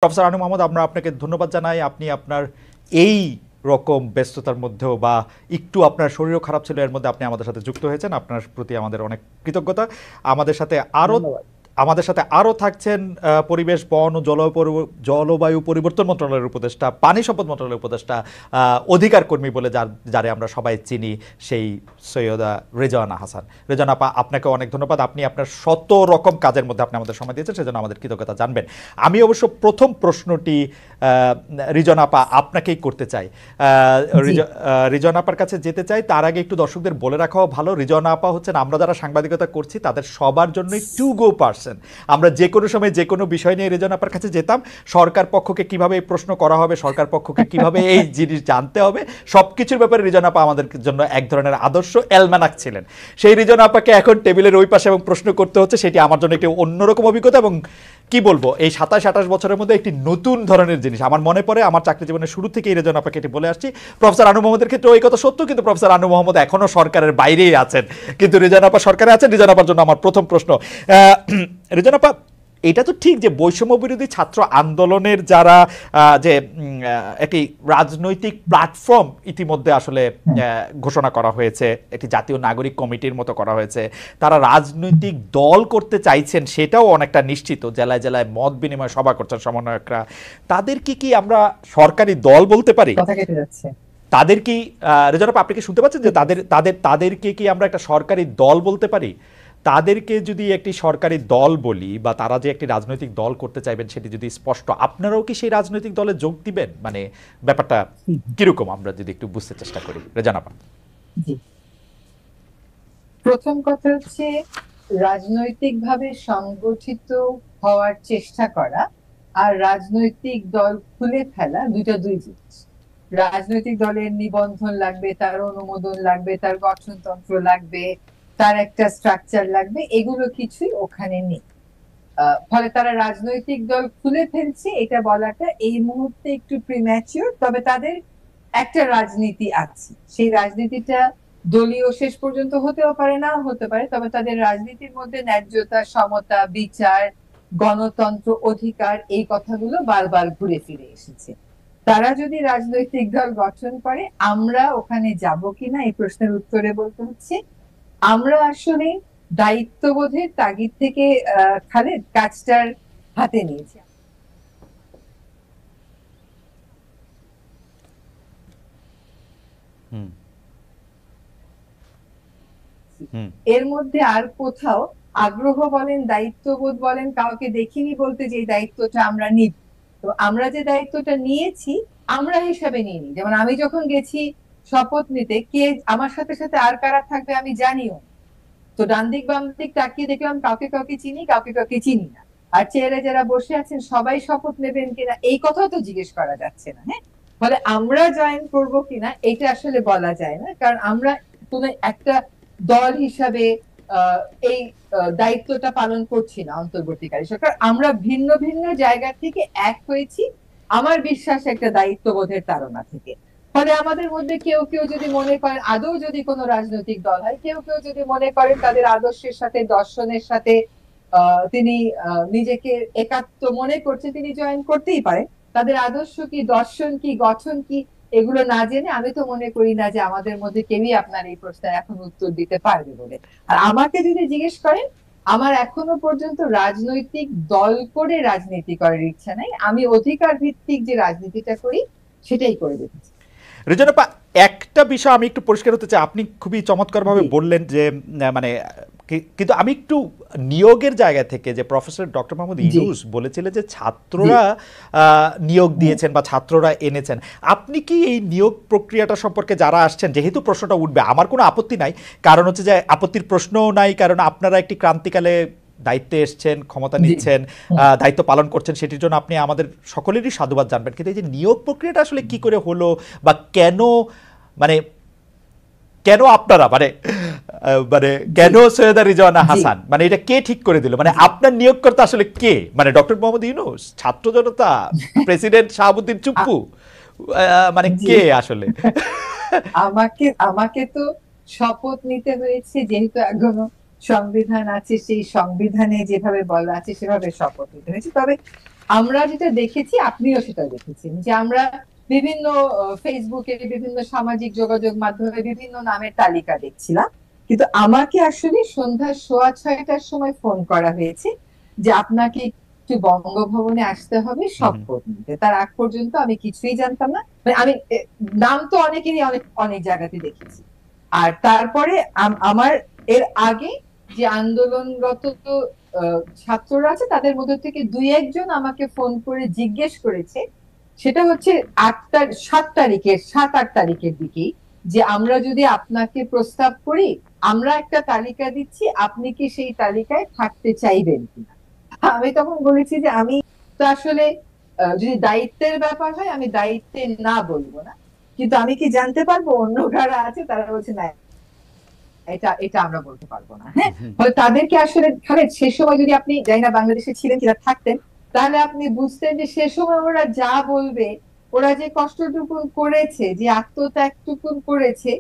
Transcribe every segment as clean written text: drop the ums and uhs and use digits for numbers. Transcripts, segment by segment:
Professor আনু মোহাম্মদ, আমরা আপনাকে ধন্যবাদ জানাই। আপনি আপনার এই রকম ব্যস্ততার মধ্যেও বা একটু আপনার শরীরও খারাপ ছিল, এর মধ্যে আপনি আমাদের সাথে যুক্ত হয়েছেন। আপনার প্রতি আমাদের অনেক কৃতজ্ঞতা। আমাদের সাথে আরও ধন্যবাদ। থাকছেন পরিবেশ, বন ও জলবায়ু পরিবর্তন মন্ত্রণালয়ের উপদেষ্টা, পানি সম্পদ মন্ত্রণালয়ের উপদেষ্টা, অধিকার কর্মী বলে যারে আমরা সবাই চিনি, সেই সৈয়দা রেজওয়ানা হাসান। রেজওয়ানা আপা, আপনাকে অনেক ধন্যবাদ। আপনি আপনার শত রকম কাজের মধ্যে আপনি আমাদের সময় দিয়েছেন, সেজন্য আমাদের কৃতজ্ঞতা জানবেন। আমি অবশ্য প্রথম প্রশ্নটি রিজওয়ানা আপা আপনাকেই করতে চাই। জি। রিজওয়ানা আপার কাছে যেতে চাই, তার আগে একটু দর্শকদের বলে রাখাও ভালো, রিজওয়ানা আপা হচ্ছেন আমরা যারা সাংবাদিকতা করছি তাদের সবার জন্যই টু গো পার্সন। আমরা যে কোনো সময় যে কোনো বিষয় নিয়ে রেজওয়ানা আপার কাছে যেতাম, সরকার পক্ষকে কিভাবে এই প্রশ্ন করা হবে, সরকার পক্ষকে কিভাবে এই জিনিস জানতে হবে, সবকিছুর ব্যাপারে রিজওয়ানা আপা আমাদের জন্য এক ধরনের আদর্শ অ্যালমানাক ছিলেন। সেই রিজওয়ানা আপাকে এখন টেবিলের ওই পাশে এবং প্রশ্ন করতে হচ্ছে, সেটি আমার জন্য একটি অন্যরকম অভিজ্ঞতা। এবং কি বলবো, এই 27-28 বছরের মধ্যে একটি নতুন ধরনের জিনিস আমার মনে পড়ে। আমার চাকরি জীবনের শুরু থেকেই রেজওয়ানা আপাকে এটি বলে আসছি। প্রফেসর আনু মোহাম্মদের ক্ষেত্রে ওই কথা সত্য, কিন্তু প্রফেসর আনু মোহাম্মদ এখনো সরকারের বাইরেই আছেন, কিন্তু রেজওয়ানা আপা সরকারে আছেন। রেজওয়ানা আপার জন্য আমার প্রথম প্রশ্ন, রেজওয়ানা আপা, এটা তো ঠিক যে বৈষম্য বিরোধী ছাত্র আন্দোলনের যারা যে একটি রাজনৈতিক প্ল্যাটফর্ম ইতিমধ্যে আসলে ঘোষণা করা হয়েছে, একটি জাতীয় নাগরিক কমিটির মতো করা হয়েছে, তারা রাজনৈতিক দল করতে চাইছেন, সেটাও অনেকটা নিশ্চিত। জেলায় জেলায় মত বিনিময় সভা করছেন সমন্বয়করা। তাদের কি আমরা সরকারি দল বলতে পারি? কথা কেটে যাচ্ছে। তাদের কি, রেজওয়ানা আপা আপনি কি শুনতে পাচ্ছেন যে তাদেরকে কি আমরা একটা সরকারি দল বলতে পারি? তাদেরকে যদি একটি সরকারি দল বলি, বা তারা যে একটি রাজনৈতিক দল করতে চাইবেন সেটি যদি স্পষ্ট, আপনারাও কি সেই রাজনৈতিক দলে যোগ দিবেন? মানে ব্যাপারটা কিরকম আমরা যদি একটু বুঝতে চেষ্টা করি, রেজওয়ানা আপা। জি। প্রথম কথা হচ্ছে, রাজনৈতিকভাবে সংগঠিত হওয়ার চেষ্টা করা আর রাজনৈতিক দল খুলে ফেলা দুই জিনিস। রাজনৈতিক দলের নিবন্ধন লাগবে, তার অনুমোদন লাগবে, তার গঠনতন্ত্র লাগবে, তার একটা স্ট্রাকচার লাগবে, এগুলো কিছুই ওখানে নেই। ফলে তারা রাজনৈতিক দল খুলে ফেলছে এটা বলাটা এই মুহূর্তে একটু প্রিম্যাচিওর। তবে তাদের একটা রাজনীতি আছে, সেই রাজনীতিটা দলীয় শেষ পর্যন্ত হতেও পারে, না হতে পারে, তবে তাদের রাজনীতির মধ্যে ন্যায্যতা, সমতা, বিচার, গণতন্ত্র, অধিকার, এই কথাগুলো বারবার ঘুরে ফিরে এসেছে। তারা যদি রাজনৈতিক দল গঠন করে, আমরা ওখানে যাব কিনা এই প্রশ্নের উত্তরে বলতে হচ্ছে, আমরা আসলে দায়িত্ববোধের তাগিদ থেকে খালেদ কাজটার হাতে নিয়েছি। এর মধ্যে আর কোথাও আগ্রহ বলেন, দায়িত্ববোধ বলেন, কাউকে দেখিনি বলতে যে দায়িত্বটা আমরা নিব। তো আমরা যে দায়িত্বটা নিয়েছি আমরা হিসাবে নিইনি। যেমন আমি যখন গেছি শপথ নিতে, কে আমার সাথে সাথে আর কারা থাকবে আমি জানিও। তো ডান দিক বাম দিক তাকিয়ে দেখলাম কাউকে কাউকে চিনি, কাউকে কাউকে চিনি না। আর চেয়ারে যারা বসে আছেন সবাই শপথ নেবেন কিনা এই কথাও তো জিজ্ঞেস করা যাচ্ছে না। হ্যাঁ, ফলে আমরা জয়েন করব কিনা এটা আসলে বলা যায় না, কারণ আমরা কোন একটা দল হিসাবে এই দায়িত্বটা পালন করছি না অন্তর্বর্তীকালীন সরকার। আমরা ভিন্ন ভিন্ন জায়গা থেকে এক হয়েছি, আমার বিশ্বাস একটা দায়িত্ববোধের তাড়না থেকে। ফলে আমাদের মধ্যে কেউ কেউ যদি মনে করেন আদৌ যদি কোনো রাজনৈতিক দল হয়, কেউ কেউ যদি মনে করেন তাদের আদর্শের সাথে, দর্শনের সাথে তিনি নিজেকে একাত্ম মনে করছে, তিনি জয়েন করতেই পারে। তাদের আদর্শ কি, দর্শন কি, গঠন কি, এগুলো না জেনে আমি তো মনে করি না যে আমাদের মধ্যে কেউই আপনার এই প্রশ্নের এখন উত্তর দিতে পারবে বলে। আর আমাকে যদি জিজ্ঞেস করেন, আমার এখনো পর্যন্ত রাজনৈতিক দল করে রাজনীতি করার ইচ্ছা নাই। আমি অধিকার ভিত্তিক যে রাজনীতিটা করি সেটাই করে দেখেছি। রেজওয়ানা আপা, একটা বিষয় আমি একটু পরিষ্কার হতে চাই। আপনি খুবই চমৎকারভাবে বললেন যে মানে কিন্তু আমি একটু নিয়োগের জায়গা থেকে, যে প্রফেসর ডক্টর মোহাম্মদ ইউনূস বলেছিলেন যে ছাত্ররা নিয়োগ দিয়েছেন বা ছাত্ররা এনেছেন, আপনি কি এই নিয়োগ প্রক্রিয়াটা সম্পর্কে, যারা আসছেন, যেহেতু প্রশ্নটা উঠবে, আমার কোনো আপত্তি নাই, কারণ হচ্ছে যে আপত্তির প্রশ্নও নাই, কারণ আপনারা একটি ক্রান্তিকালে দায়িত্বে এসছেন, ক্ষমতা নিচ্ছেন, দায়িত্ব পালন করছেন, সেটির জন্য আপনি আমাদের সকলেরই সাধুবাদ জানবেন। কিন্তু এই যে নিয়োগ প্রক্রিয়াটা আসলে কি করে হলো, বা কেন, মানে কেন আপনারা, মানে মানে কেন সৈয়দা রিজওয়ানা হাসান, মানে এটা কে ঠিক করে দিল? মানে আপনার নিয়োগকর্তা আসলে কে? মানে ডক্টর মোহাম্মদ ইউনূস, ছাত্র জনতা, প্রেসিডেন্ট শাহাবুদ্দিন চুপ্পু, মানে কে আসলে? আমাকে আমাকে তো শপথ নিতে হয়েছে, যেহেতু এখনো সংবিধান আছে, সেই সংবিধানে যেভাবে বলা আছে সেভাবে শপথ নিতে হয়েছে। তবে আমরা যেটা দেখেছি আপনিও সেটা দেখেছেন, যে আমরা বিভিন্ন ফেসবুকে, বিভিন্ন সামাজিক যোগাযোগ মাধ্যমে বিভিন্ন নামের তালিকা দেখছিলাম, কিন্তু আমাকে আসলে সন্ধ্যা 6:15টার সময় ফোন করা হয়েছে যে আপনাকে একটু বঙ্গভবনে আসতে হবে শপথ নিতে। তার আগ পর্যন্ত আমি কিছুই জানতাম না, মানে আমি নাম তো অনেকেরই অনেক অনেক জায়গাতে দেখেছি। আর তারপরে আমার এর আগে যে আন্দোলনরত ছাত্ররা আছে তাদের মধ্যে থেকে দুই একজন আমাকে ফোন করে জিজ্ঞেস করেছে, সেটা হচ্ছে 7 তারিখের 7-8 তারিখের দিকেই, যে আমরা যদি আপনাকে প্রস্তাব করি, আমরা একটা তালিকা দিচ্ছি, আপনি কি সেই তালিকায় থাকতে চাইবেন কিনা। আমি তখন বলেছি যে আমি তো আসলে যদি দায়িত্বের ব্যাপার হয় আমি দায়িত্বে না বলবো না, কিন্তু আমি কি জানতে পারবো অন্য কারা আছে। তারা বলছে না, এটা এটা আমরা বলতে পারবো না। হ্যাঁ, ফলে তাদেরকে আসলে খালেদ সে সময় যদি আপনি জানি না বাংলাদেশে ছিলেন কিনা, থাকতেন, তাহলে আপনি বুঝতেন যে সে সময় ওরা যা বলবে, ওরা যে কষ্টটুকুন করেছে, যে আত্মত্যাগটুকুন করেছে,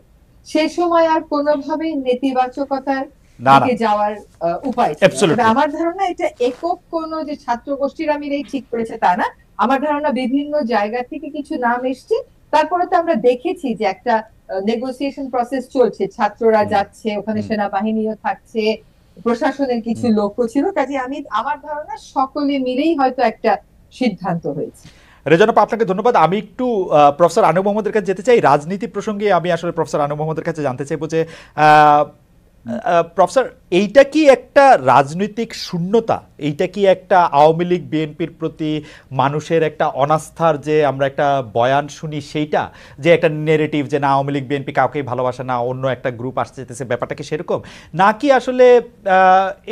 সে সময় আর কোনোভাবেই নেতিবাচকতার না না, দিকে যাওয়ার উপায় ছিল না। তবে অ্যাবসলিউটলি। আমার ধারণা এটা একক কোনো যে ছাত্র গোষ্ঠীরা মিলেই ঠিক করেছে তা না। আমার ধারণা বিভিন্ন জায়গা থেকে কিছু নাম এসছে। তারপরে তো আমরা দেখেছি যে একটা নেগোসিয়েশন প্রসেস চলছে, ছাত্ররা যাচ্ছে ওখানে, সেনাবাহিনীও থাকছে, প্রশাসনের কিছু লোকও ছিল। কাজে আমার ধারণা সকলে মিলেই হয়তো একটা সিদ্ধান্ত হয়েছে। রেজান আপা, আপনাকে ধন্যবাদ। আমি একটু প্রফেসর আনু মোহাম্মদের কাছে যেতে চাই। রাজনীতি প্রসঙ্গে আমি আসলে প্রফেসর আনু মোহাম্মদের কাছে জানতে চাইবো যে প্রফেসর, এইটা কি একটা রাজনৈতিক শূন্যতা? এইটা কি একটা আওয়ামী লীগ বিএনপির প্রতি মানুষের একটা অনাস্থার যে আমরা একটা বয়ান শুনি সেইটা, যে একটা নেরেটিভ যে না আওয়ামী লীগ বিএনপি কাউকেই ভালোবাসে না, অন্য একটা গ্রুপ আসতে যেতেছে, ব্যাপারটা কি সেরকম, নাকি আসলে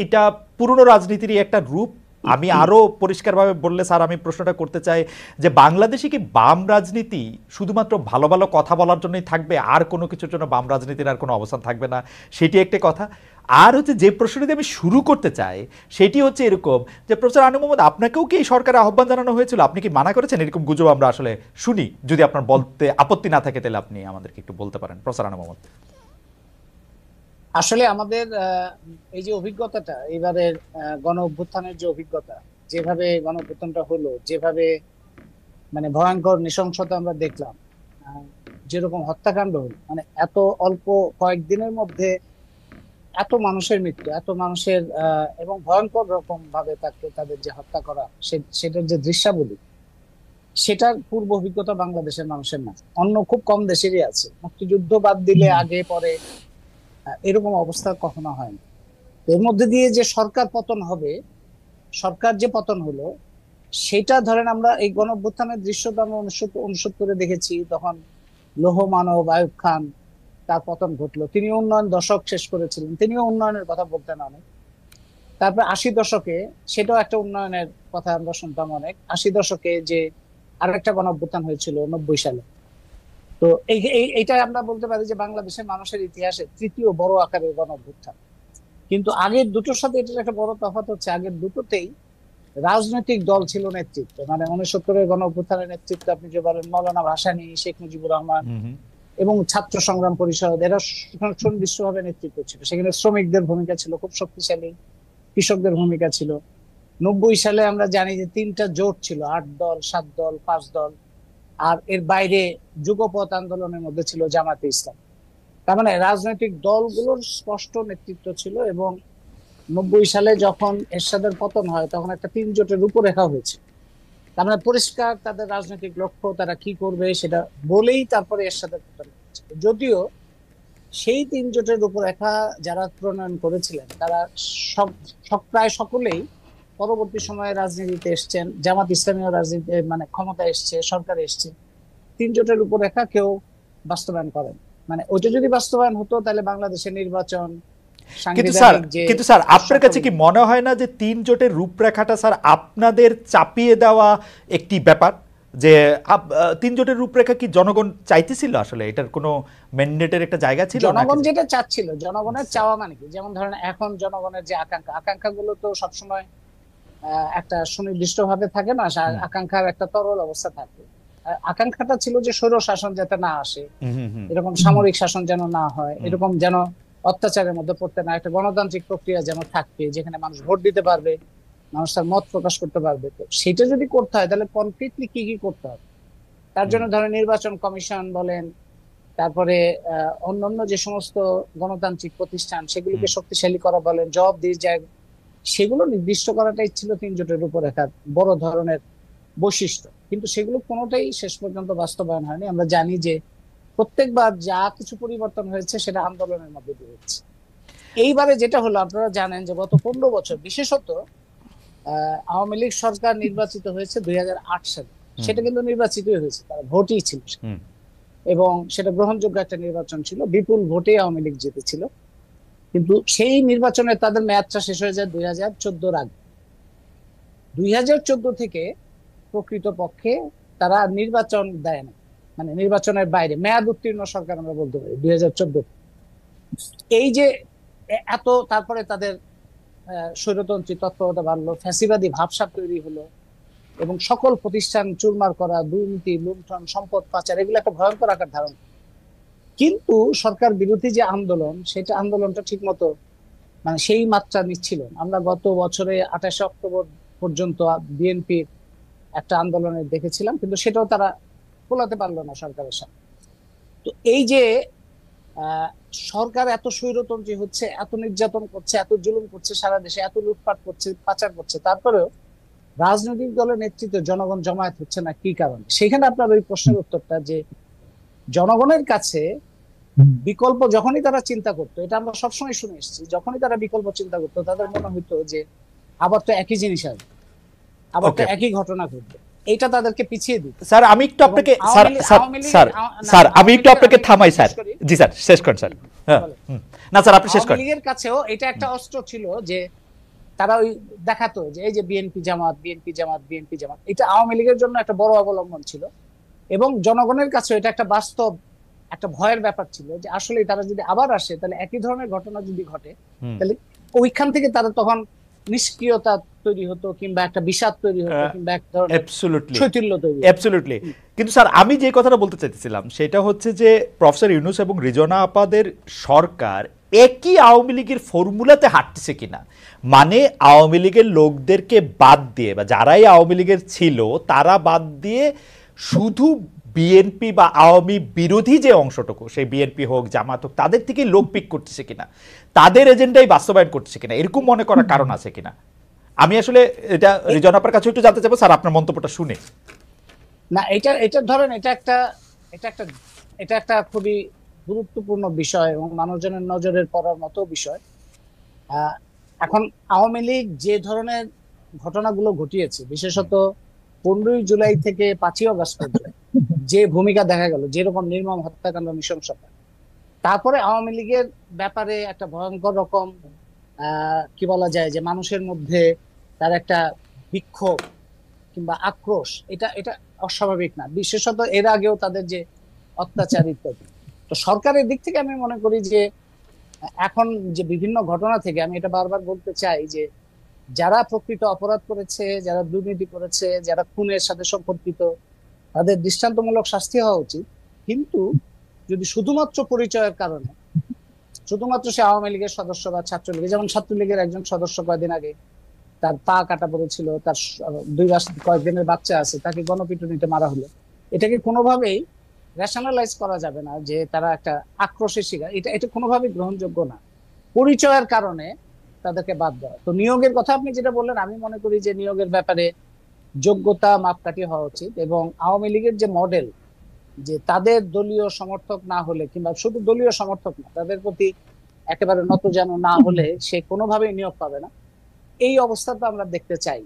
এটা পুরনো রাজনীতিরই একটা রূপ? আমি আরো পরিষ্কারভাবে বললে স্যার, আমি প্রশ্নটা করতে চাই যে বাংলাদেশে কি বাম রাজনীতি শুধুমাত্র ভালো ভালো কথা বলার জন্যই থাকবে, আর কোনো কিছুর জন্য বাম রাজনীতির আর কোনো অবস্থান থাকবে না? সেটি একটা কথা। আর হচ্ছে যে প্রশ্নটি আমি শুরু করতে চাই সেটি হচ্ছে এরকম যে প্রফেসর আনু মোহাম্মদ, আপনাকেও কি এই সরকারের আহ্বান জানানো হয়েছিল? আপনি কি মানা করেছেন? এরকম গুজব আমরা আসলে শুনি। যদি আপনার বলতে আপত্তি না থাকে তাহলে আপনি আমাদেরকে একটু বলতে পারেন, প্রফেসর আনু মোহাম্মদ। আসলে আমাদের এই যে অভিজ্ঞতাটা, এবারের গণ অভ্যুত্থানের যে অভিজ্ঞতা, যেভাবে গণ অভ্যুত্থানটা হলো, যেভাবে মানে ভয়ঙ্কর নৃশংসতা আমরা দেখলাম, আহ, যেরকম হত্যাকাণ্ড হলো, মানে এত অল্প কয়েকদিনের মধ্যে এত মানুষের মৃত্যু, এত মানুষের এবং ভয়ঙ্কর রকম ভাবে তাদের যে হত্যা করা, সেটার যে দৃশ্যাবলী, সেটার পূর্ব অভিজ্ঞতা বাংলাদেশের মানুষের না। অন্য খুব কম দেশেরই আছে। মুক্তিযুদ্ধ বাদ দিলে আগে পরে এরকম অবস্থা কখনো হয়নি। এর মধ্যে দিয়ে যে সরকার পতন হবে, সরকার যে পতন হলো, সেটা ধরেন আমরা এই গণঅভ্যুত্থানের দৃশ্যটা আমরা 1969-এ দেখেছি। তখন লৌহ মানব আইয়ুব খান, তার পতন ঘটলো। তিনি উন্নয়ন দশক শেষ করেছিলেন, তিনিও উন্নয়নের কথা বলতেন অনেক। তারপর 80 দশকে সেটাও একটা উন্নয়নের কথা আমরা শুনতাম অনেক। 80 দশকে যে আরেকটা গণঅভ্যুত্থান হয়েছিল 90 সালে। তো এইটা আমরা বলতে পারি যে বাংলাদেশের মানুষের ইতিহাসে তৃতীয় বড় আকারের গণঅভ্যুত্থান। কিন্তু আগের দুটোর সাথে এটার একটা বড় তফাৎ হচ্ছে, আগের দুটোতেই রাজনৈতিক দল ছিল নেতৃত্ব। মানে 69-এর গণঅভ্যুত্থানের নেতৃত্ব আপনি যে বলেন, মৌলানা ভাসানী, শেখ মুজিবুর রহমান এবং ছাত্র সংগ্রাম পরিষদ, এরা সুনির্দিষ্টভাবে নেতৃত্ব ছিল। সেখানে শ্রমিকদের ভূমিকা ছিল খুব শক্তিশালী, কৃষকদের ভূমিকা ছিল। 90 সালে আমরা জানি যে 3টা জোট ছিল, 8 দল, 7 দল, 5 দল, আর এর বাইরে যুগপৎ আন্দোলনের মধ্যে ছিল জামাতে ইসলাম। তার মানে রাজনৈতিক দলগুলোর স্পষ্ট নেতৃত্ব ছিল। এবং 90 সালে যখন এরশাদের পতন হয়, তখন একটা 3 জোটের রূপরেখা হয়েছে। তার মানে পরিষ্কার তাদের রাজনৈতিক লক্ষ্য, তারা কি করবে সেটা বলেই তারপরে এরশাদের পতন হয়েছে। যদিও সেই 3 জোটের রূপরেখা যারা প্রণয়ন করেছিলেন, তারা প্রায় সকলেই পরবর্তী সময়ে রাজনীতিতে এসছেন। জামাত ইসলামীয় রাজনীতি মানে ক্ষমতা এসছে, সরকার এসছে। 3 জোটের রূপরেখা কেউ বাস্তবায়ন করেন। মানে ওইটা যদি বাস্তবায়ন হতো, তাহলে বাংলাদেশের নির্বাচন, কিন্তু স্যার আপনার কাছে কি মনে হয় না যে 3 জোটের রূপরেখাটা স্যার আপনাদের চাপিয়ে দেওয়া একটি ব্যাপার? যে 3 জোটের রূপরেখা কি জনগণ চাইতেছিল? আসলে এটার কোনো ম্যান্ডেটের একটা জায়গা ছিল? জনগণ যেটা চাচ্ছিল, জনগণের চাওয়া মানে কি, যেমন ধরেন এখন জনগণের যে আকাঙ্ক্ষা গুলো তো সবসময় একটা সুনির্দিষ্ট ভাবে থাকে না, আকাঙ্ক্ষার একটা তরল অবস্থা থাকে। আকাঙ্ক্ষাটা ছিল যে স্বৈর শাসন যাতে না আসে, এরকম সামরিক শাসন যেন না হয়, এরকম যেন অত্যাচারের মধ্যে পড়তে না, একটা গণতান্ত্রিক প্রক্রিয়া যেন থাকে, যেখানে মানুষ ভোট দিতে পারবে, মানুষ তার মত প্রকাশ করতে পারবে। তো সেটা যদি করতে হয় তাহলে কনক্রিটলি কি কি করতে হবে, তার জন্য ধরেন নির্বাচন কমিশন বলেন, তারপরে অন্যান্য যে সমস্ত গণতান্ত্রিক প্রতিষ্ঠান সেগুলোকে শক্তিশালী করা বলেন, জবাবদিহির জায়গা, সেগুলো নির্দিষ্ট করাটাই ছিল 3 জোটের রূপরেখার বড় ধরনের বৈশিষ্ট্য। কিন্তু সেগুলো কোনোটাই শেষ পর্যন্ত বাস্তবায়ন হয়নি। আমরা জানি যে প্রত্যেকবার যা কিছু পরিবর্তন হয়েছে সেটা আন্দোলনের মধ্যে দিয়ে হচ্ছে। এইবারে যেটা হলো, আপনারা জানেন যে গত 15 বছর বিশেষত আওয়ামী লীগ সরকার নির্বাচিত হয়েছে 2008 সালে। সেটা কিন্তু নির্বাচিতই হয়েছে, তারা ভোটই ছিল এবং সেটা গ্রহণযোগ্য একটা নির্বাচন ছিল, বিপুল ভোটে আওয়ামী লীগ জিতেছিল। কিন্তু সেই নির্বাচনে তাদের মেয়াদটা শেষ হয়ে যায় 2014 আগে। 2014 থেকে প্রকৃতপক্ষে তারা নির্বাচন দেয় না, মানে নির্বাচনের বাইরে মেয়াদ উত্তীর্ণ সরকার আমরা বলতে পারি 2014। এই যে এত, তারপরে তাদের স্বৈরতন্ত্রী তৎপরতা বাড়লো, ফ্যাসিবাদী ভাবসাব তৈরি হলো এবং সকল প্রতিষ্ঠান চুরমার করা, দুর্নীতি, লুণ্ঠন, সম্পদ পাচার, এগুলো একটা ভয়ঙ্কর আকার ধারণ। কিন্তু সরকার বিরোধী যে আন্দোলন, সেটা আন্দোলনটা ঠিক মতো মানে সেই মাত্রা নিচ্ছিল। আমরা গত বছরে 28 অক্টোবর পর্যন্ত বিএনপির একটা আন্দোলনে দেখেছিলাম, কিন্তু সেটাও তারা ফোলাতে পারলো না সরকারের সাথে। তো এই যে সরকার এত স্বৈরতন্ত্রী হচ্ছে, এত নির্যাতন করছে, এত জুলুম করছে সারা দেশে, এত লুটপাট করছে, পাচার করছে, তারপরেও রাজনৈতিক দলের নেতৃত্বে জনগণ জমায়েত হচ্ছে না, কি কারণে? সেখানে আপনার ওই প্রশ্নের উত্তরটা যে জনগণের কাছে বিকল্প যখনই তারা চিন্তা করতো, এটা আমরা সবসময় শুনে এসেছি, যখনই তারা বিকল্প চিন্তা করতো তাদের মনে হইতো যে আবার তো একই জিনিস আসবে, আবার তো একই ঘটনা ঘটবে, এইটা তাদেরকে পিছিয়ে দিত। স্যার আমি একটু আপনাকে স্যার আমি একটু আপনাকে থামাই স্যার। জি স্যার শেষ করেন স্যার। না স্যার আপনি শেষ করেন। আওয়ামী লীগের কাছেও এটা একটা অস্ত্র ছিল যে তারা ওই দেখাতো যে এই যে বিএনপি জামাত, বিএনপি জামাত, বিএনপি জামাত, এটা আওয়ামী লীগের জন্য একটা বড় অবলম্বন ছিল এবং জনগণের কাছে এটা একটা বাস্তব একটা ভয়ের ব্যাপার ছিল যে আসলে তারা যদি আবার আসে তাহলে একই ধরনের ঘটনা যদি ঘটে তাহলে ওইখান থেকে তারা তখন নিষ্ক্রিয়তা তৈরি হতো কিংবা একটা বিষাদ তৈরি হতো কিংবা এক ধরনের শৈথিল্য তৈরি। অ্যাবসলিউটলি। কিন্তু স্যার আমি যে কথাটা বলতে চাইতেছিলাম সেটা হচ্ছে যে প্রফেসর ইউনূস এবং রিজওয়ানা আপাদের সরকার একই আওয়ামী লীগের ফর্মুলাতে হাঁটতেছে কিনা, মানে আওয়ামী লীগের লোকদেরকে বাদ দিয়ে বা যারাই আওয়ামী লীগের ছিল তারা বাদ দিয়ে শুধু বিএনপি বা আওয়ামী বিরোধী যে অংশটুকু, সেই বিএনপি হোক জামাত হোক, তাদের থেকে লোক পিক করতেছে কিনা, তাদের এজেন্ডাই বাস্তবায়ন করতেছে কিনা, এরকম মনে করার কারণ আছে কিনা? আমি আসলে এটা রিজওয়ানা আপার কাছে একটু জানতে চাইবো স্যার আপনার মন্তব্যটা শুনে। না এটা ধরেন এটা একটা খুবই গুরুত্বপূর্ণ বিষয় এবং মানুষজনের নজরের পড়ার মতো বিষয়। এখন আওয়ামী লীগ যে ধরনের ঘটনাগুলো ঘটিয়েছে, বিশেষত 15 জুলাই থেকে 5 আগস্ট পর্যন্ত যে ভূমিকা দেখা গেল, যেরকম নির্মম হত্যাকাণ্ড, নৃশংসতা, তারপরে আওয়ামী লীগের ব্যাপারে একটা ভয়ঙ্কর রকম কি বলা যায় যে মানুষের মধ্যে তার একটা বিক্ষোভ কিংবা আক্রোশ, এটা অস্বাভাবিক না। বিশেষত এর আগেও তাদের যে অত্যাচার ইত্যাদি। তো সরকারের দিক থেকে আমি মনে করি যে এখন যে বিভিন্ন ঘটনা থেকে, আমি এটা বারবার বলতে চাই যে যারা প্রকৃত অপরাধ করেছে, যারা দুর্নীতি করেছে, যারা খুনের সাথে সম্পর্কিত, তাদের দৃষ্টান্তমূলক শাস্তি হওয়া উচিত। কিন্তু যদি শুধুমাত্র পরিচয়ের কারণে, শুধুমাত্র সে আওয়ামী লীগের সদস্য বা ছাত্রলীগের, যেমন ছাত্রলীগের একজন সদস্য কয়েকদিন আগে তার পা কাটা পড়েছিল, তার 2 মাস কয়েকদিনের বাচ্চা আছে, তাকে গণপিটুনিতে মারা হলো, এটাকে কোনোভাবেই রেশনালাইজ করা যাবে না যে তারা একটা আক্রোশের শিকার। এটা কোনোভাবেই গ্রহণযোগ্য না। পরিচয়ের কারণে তাদেরকে বাদ দেওয়া। তো নিয়োগের কথা আপনি যেটা বললেন, আমি মনে করি যে নিয়োগের ব্যাপারে যোগ্যতা মাপকাঠি হওয়া উচিত এবং আওয়ামী লীগের যে মডেল, যে তাদের দলীয় সমর্থক না হলে কিংবা শুধু দলীয় সমর্থক না, তাদের প্রতি একেবারে নতজানু না হলে সে কোনোভাবেই নিয়োগ পাবে না, এই অবস্থা তো আমরা দেখতে চাই।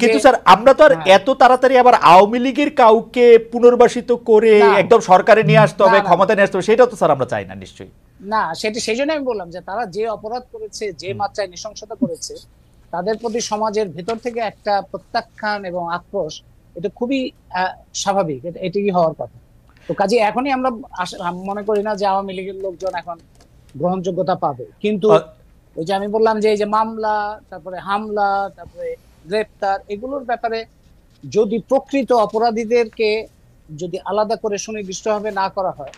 কিন্তু স্যার আমরা তো আর এত তাড়াতাড়ি আবার আওয়ামী লীগের কাউকে পুনর্বাসিত করে একদম সরকারে নিয়ে আসতে হবে, ক্ষমতা নিয়ে আসতে হবে, সেটাও তো স্যার আমরা চাই না নিশ্চয়ই। না, সেটা সেই জন্য আমি বললাম যে তারা যে অপরাধ করেছে, যে মাত্রায় নৃশংসতা করেছে, তাদের প্রতি সমাজের ভেতর থেকে একটা প্রত্যাখ্যান এবং আক্রোশ, এটা খুবই স্বাভাবিক, এটাই হওয়ার কথা। তো কাজে এখনই আমরা মনে করি না যে আওয়ামী লীগের লোকজন এখন গ্রহণযোগ্যতা পাবে। কিন্তু ওই যে আমি বললাম যে এই যে মামলা, তারপরে হামলা, তারপরে গ্রেপ্তার, এগুলোর ব্যাপারে যদি প্রকৃত অপরাধীদেরকে যদি আলাদা করে সুনির্দিষ্টভাবে না করা হয়,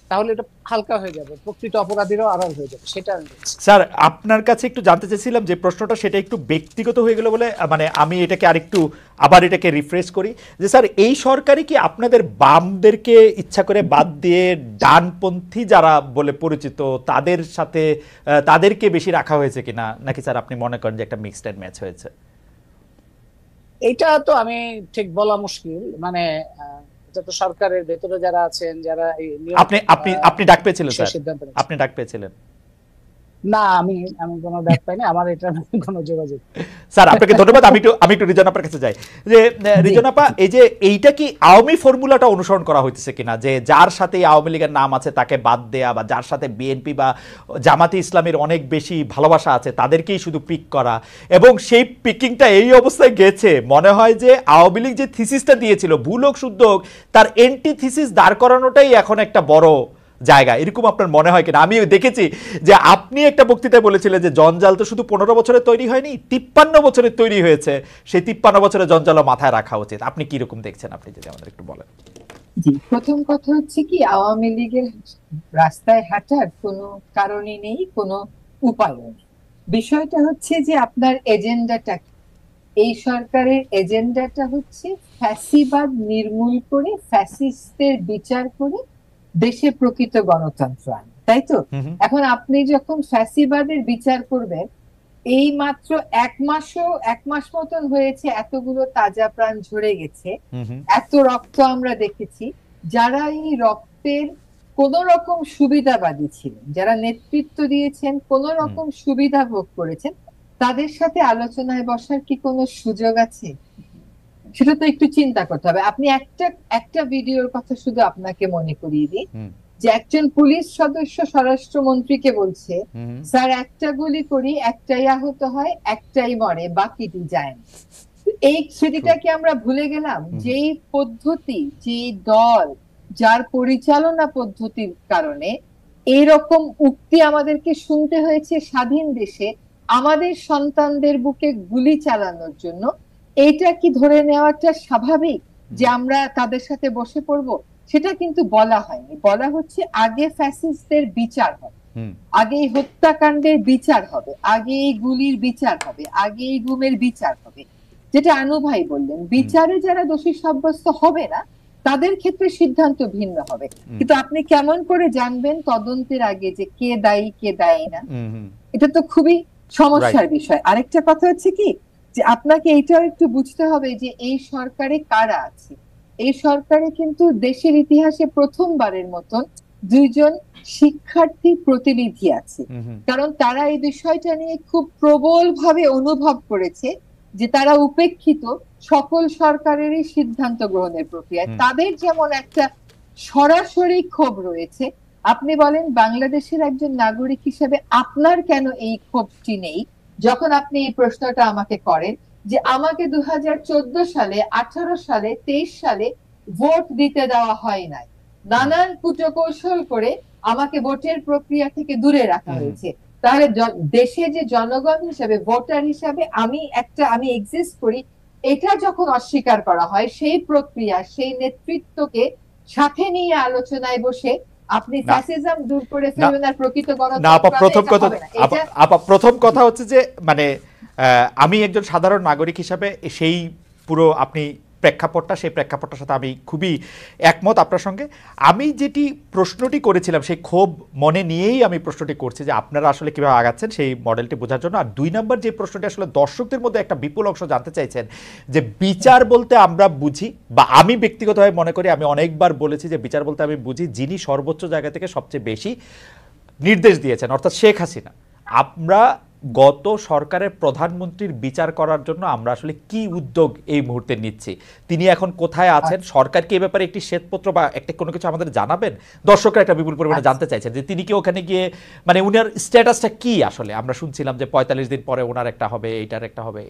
তাহলে এটা হালকা হয়ে যাবে, প্রকৃত অপরাধীরাও আড়াল হয়ে যাবে, সেটা আমি বলছি। স্যার আপনার কাছে একটু জানতে চাইছিলাম যে প্রশ্নটা, সেটা একটু ব্যক্তিগত হয়ে গেল বলে মানে আমি এটাকে আরেকটু আবার এটাকে রিফ্রেশ করি যে স্যার এই সরকারই কি আপনাদের বামদেরকে ইচ্ছা করে বাদ দিয়ে ডানপন্থী যারা বলে পরিচিত তাদের সাথে তাদেরকে বেশি রাখা হয়েছে কিনা, নাকি স্যার আপনি মনে করেন যে একটা মিক্সড এন্ড ম্যাচ হয়েছে? এটা তো আমি ঠিক বলা মুশকিল, মানে এটা তো সরকারের ভেতরে যারা আছেন, যারা এই আপনি আপনি আপনি ডাক পেয়েছিলেন স্যার? সিদ্ধান্ত আপনি ডাক পেয়েছিলেন? না, আমি আমি কোনো ডাক পাইনি, আমার এটা কোনো যোগাযোগ। স্যার আপনাকে ধন্যবাদ। আমি একটু রিজন আপার কাছে যাই যে রিজন আপা, এই যে এইটা কি আওয়ামী ফর্মুলাটা অনুসরণ করা হইতেছে কিনা, যে যার সাথে আওয়ামী লীগের নাম আছে তাকে বাদ দেয়া, বা যার সাথে বিএনপি বা জামাতে ইসলামের অনেক বেশি ভালোবাসা আছে তাদেরকেই শুধু পিক করা, এবং সেই পিকিংটা এই অবস্থায় গেছে মনে হয় যে আওয়ামী লীগ যে থিসিসটা দিয়েছিল ভুল হোক শুদ্ধ হোক তার এন্টি থিসিস দাঁড় করানোটাই এখন একটা বড় জায়গা, এরকম আপনার মনে হয় কিনা? আমি দেখেছি যে আপনি একটা বক্তৃতায় বলেছিলেন যে জঞ্জাল তো শুধু 15 বছরে তৈরি হয়নি, 53 বছরে তৈরি হয়েছে, সেই 53 বছরের জঞ্জালও মাথায় রাখা উচিত। আপনি কি রকম দেখছেন, আপনি যদি আমাদের একটু বলেন। জি, প্রথম কথা হচ্ছে কি, আওয়ামী লীগের রাস্তায় হাঁটার কোনো কারণই নেই, কোনো উপায়ও নেই। বিষয়টা হচ্ছে যে আপনার এজেন্ডাটা কি। এই সরকারের এজেন্ডাটা হচ্ছে ফ্যাসিবাদ নির্মূল করে, ফ্যাসিস্টদের বিচার করে দেশে প্রকৃত গণতন্ত্র আনে, তাই তো? এখন আপনি যখন ফ্যাসিবাদের বিচার করবেন, এই মাত্র এক মাস মতন হয়েছে, এতগুলো তাজা প্রাণ ঝরে গেছে, এত রক্ত আমরা দেখেছি। যারা এই রক্তের কোন রকম সুবিধাবাদী ছিলেন, যারা নেতৃত্ব দিয়েছেন, কোন রকম সুবিধা ভোগ করেছেন, তাদের সাথে আলোচনায় বসার কি কোনো সুযোগ আছে? সেটা তো একটু চিন্তা করতে হবে। আপনি একটা ভিডিওর কথা শুধু আপনাকে মনে করিয়ে দিই, যে একজন পুলিশ সদস্য স্বরাষ্ট্রমন্ত্রীকে বলছে, স্যার একটা গুলি করি, একটাই আহত হয়, একটাই মরে, বাকিটি যায় না। এই স্মৃতিটাকে আমরা ভুলে গেলাম। যেই পদ্ধতি, যে দল, যার পরিচালনা পদ্ধতির কারণে এইরকম উক্তি আমাদেরকে শুনতে হয়েছে স্বাধীন দেশে, আমাদের সন্তানদের বুকে গুলি চালানোর জন্য, এইটা কি ধরে নেওয়াটা স্বাভাবিক যে আমরা তাদের সাথে বসে পড়বো? সেটা কিন্তু বলা হয়নি। বলা হচ্ছে আগে ফ্যাসিস্টদের বিচার হবে, আগে এই হত্যাকাণ্ডের বিচার হবে, আগে এই গুলির বিচার হবে, আগে এই গুমের বিচার হবে। যেটা আনু ভাই বললেন, বিচারে যারা দোষী সাব্যস্ত হবে না তাদের ক্ষেত্রে সিদ্ধান্ত ভিন্ন হবে। কিন্তু আপনি কেমন করে জানবেন তদন্তের আগে যে কে দায়ী কে দায়ী না? এটা তো খুবই সমস্যার বিষয়। আরেকটা কথা হচ্ছে কি, যে আপনাকে এইটাও একটু বুঝতে হবে যে এই সরকারে কারা আছে। এই সরকারে কিন্তু দেশের ইতিহাসে প্রথমবারের মতন 2 জন শিক্ষার্থী প্রতিনিধি আছে, কারণ তারা এই বিষয়টা নিয়ে খুব প্রবল ভাবে অনুভব করেছে যে তারা উপেক্ষিত সকল সরকারেরই সিদ্ধান্ত গ্রহণের প্রক্রিয়ায়। তাদের যেমন একটা সরাসরি ক্ষোভ রয়েছে। আপনি বলেন বাংলাদেশের একজন নাগরিক হিসেবে আপনার কেন এই ক্ষোভটি নেই? যখন আপনি এই প্রশ্নটা আমাকে করেন যে আমাকে 2014 সালে, 18 সালে, 23 সালে ভোট দিতে দেওয়া হয় নাই, নানান কুটকৌশল করে আমাকে ভোটের প্রক্রিয়া থেকে দূরে রাখা হয়েছে, তাহলে দেশে যে জনগণ হিসেবে, ভোটার হিসেবে আমি এক্সিস্ট করি, এটা যখন অস্বীকার করা হয়, সেই প্রক্রিয়া, সেই নেতৃত্বকে সাথে নিয়ে আলোচনায় বসে আপনি ফ্যাসিজম দূর করে ফেলবেন আর প্রকৃত গণতন্ত্র। প্রথম কথা হচ্ছে যে মানে আমি একজন সাধারণ নাগরিক হিসাবে সেই পুরো আপনি প্রেক্ষাপটটা, সেই প্রেক্ষাপটটার সাথে আমি খুবই একমত আপনার সঙ্গে। আমি যেটি প্রশ্নটি করেছিলাম সেই ক্ষোভ মনে নিয়েই আমি প্রশ্নটি করছি যে আপনারা আসলে কিভাবে আগাচ্ছেন সেই মডেলটি বোঝার জন্য। আর 2 নম্বর যে প্রশ্নটি আসলে দর্শকদের মধ্যে একটা বিপুল অংশ জানতে চাইছেন যে বিচার বলতে আমরা বুঝি, বা আমি ব্যক্তিগতভাবে মনে করি, আমি অনেকবার বলেছি যে বিচার বলতে আমি বুঝি যিনি সর্বোচ্চ জায়গা থেকে সবচেয়ে বেশি নির্দেশ দিয়েছেন, অর্থাৎ শেখ হাসিনা। আমরা গত সরকারের প্রধানমন্ত্রীর বিচার করার জন্য আমরা আসলে কি উদ্যোগ এই মুহূর্তে নিচ্ছি, তিনি এখন কোথায় আছেন, সরকার কি এই ব্যাপারে একটি শ্বেতপত্র বা একটা কোনো কিছু আমাদের জানাবেন? দর্শকরা একটা বিপুল পরিমাণে জানতে চাইছেন যে তিনি কি ওখানে গিয়ে মানে উনার স্ট্যাটাসটা কি আসলে। আমরা শুনছিলাম যে 45 দিন পরে ওনার একটা হবে, এইটার একটা হবে,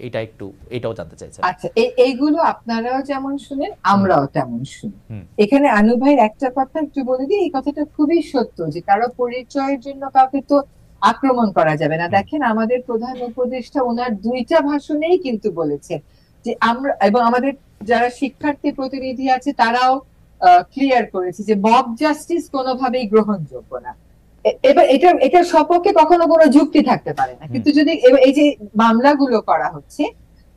এটাও জানতে চাইছেন। আচ্ছা, এইগুলো আপনারাও যেমন শুনেন আমরাও তেমন শুনি। এখানে আনু ভাই একটা কথা একটু বলে দিই, এই কথাটা খুবই সত্য যে কারো পরিচয়ের জন্য কাউকে তো আক্রমণ করা যাবে না। দেখেন আমাদের প্রধান উপদেষ্টা ওনার 2টা ভাষণেই কিন্তু বলেছেন যে আমরা, এবং আমাদের যারা শিক্ষার্থী প্রতিনিধি আছে তারাও ক্লিয়ার করেছি যে মব জাস্টিস কোনোভাবেই গ্রহণযোগ্য না। এবার এটার সপক্ষে কখনো কোনো যুক্তি থাকতে পারে না, কিন্তু যদি এই যে মামলাগুলো করা হচ্ছে,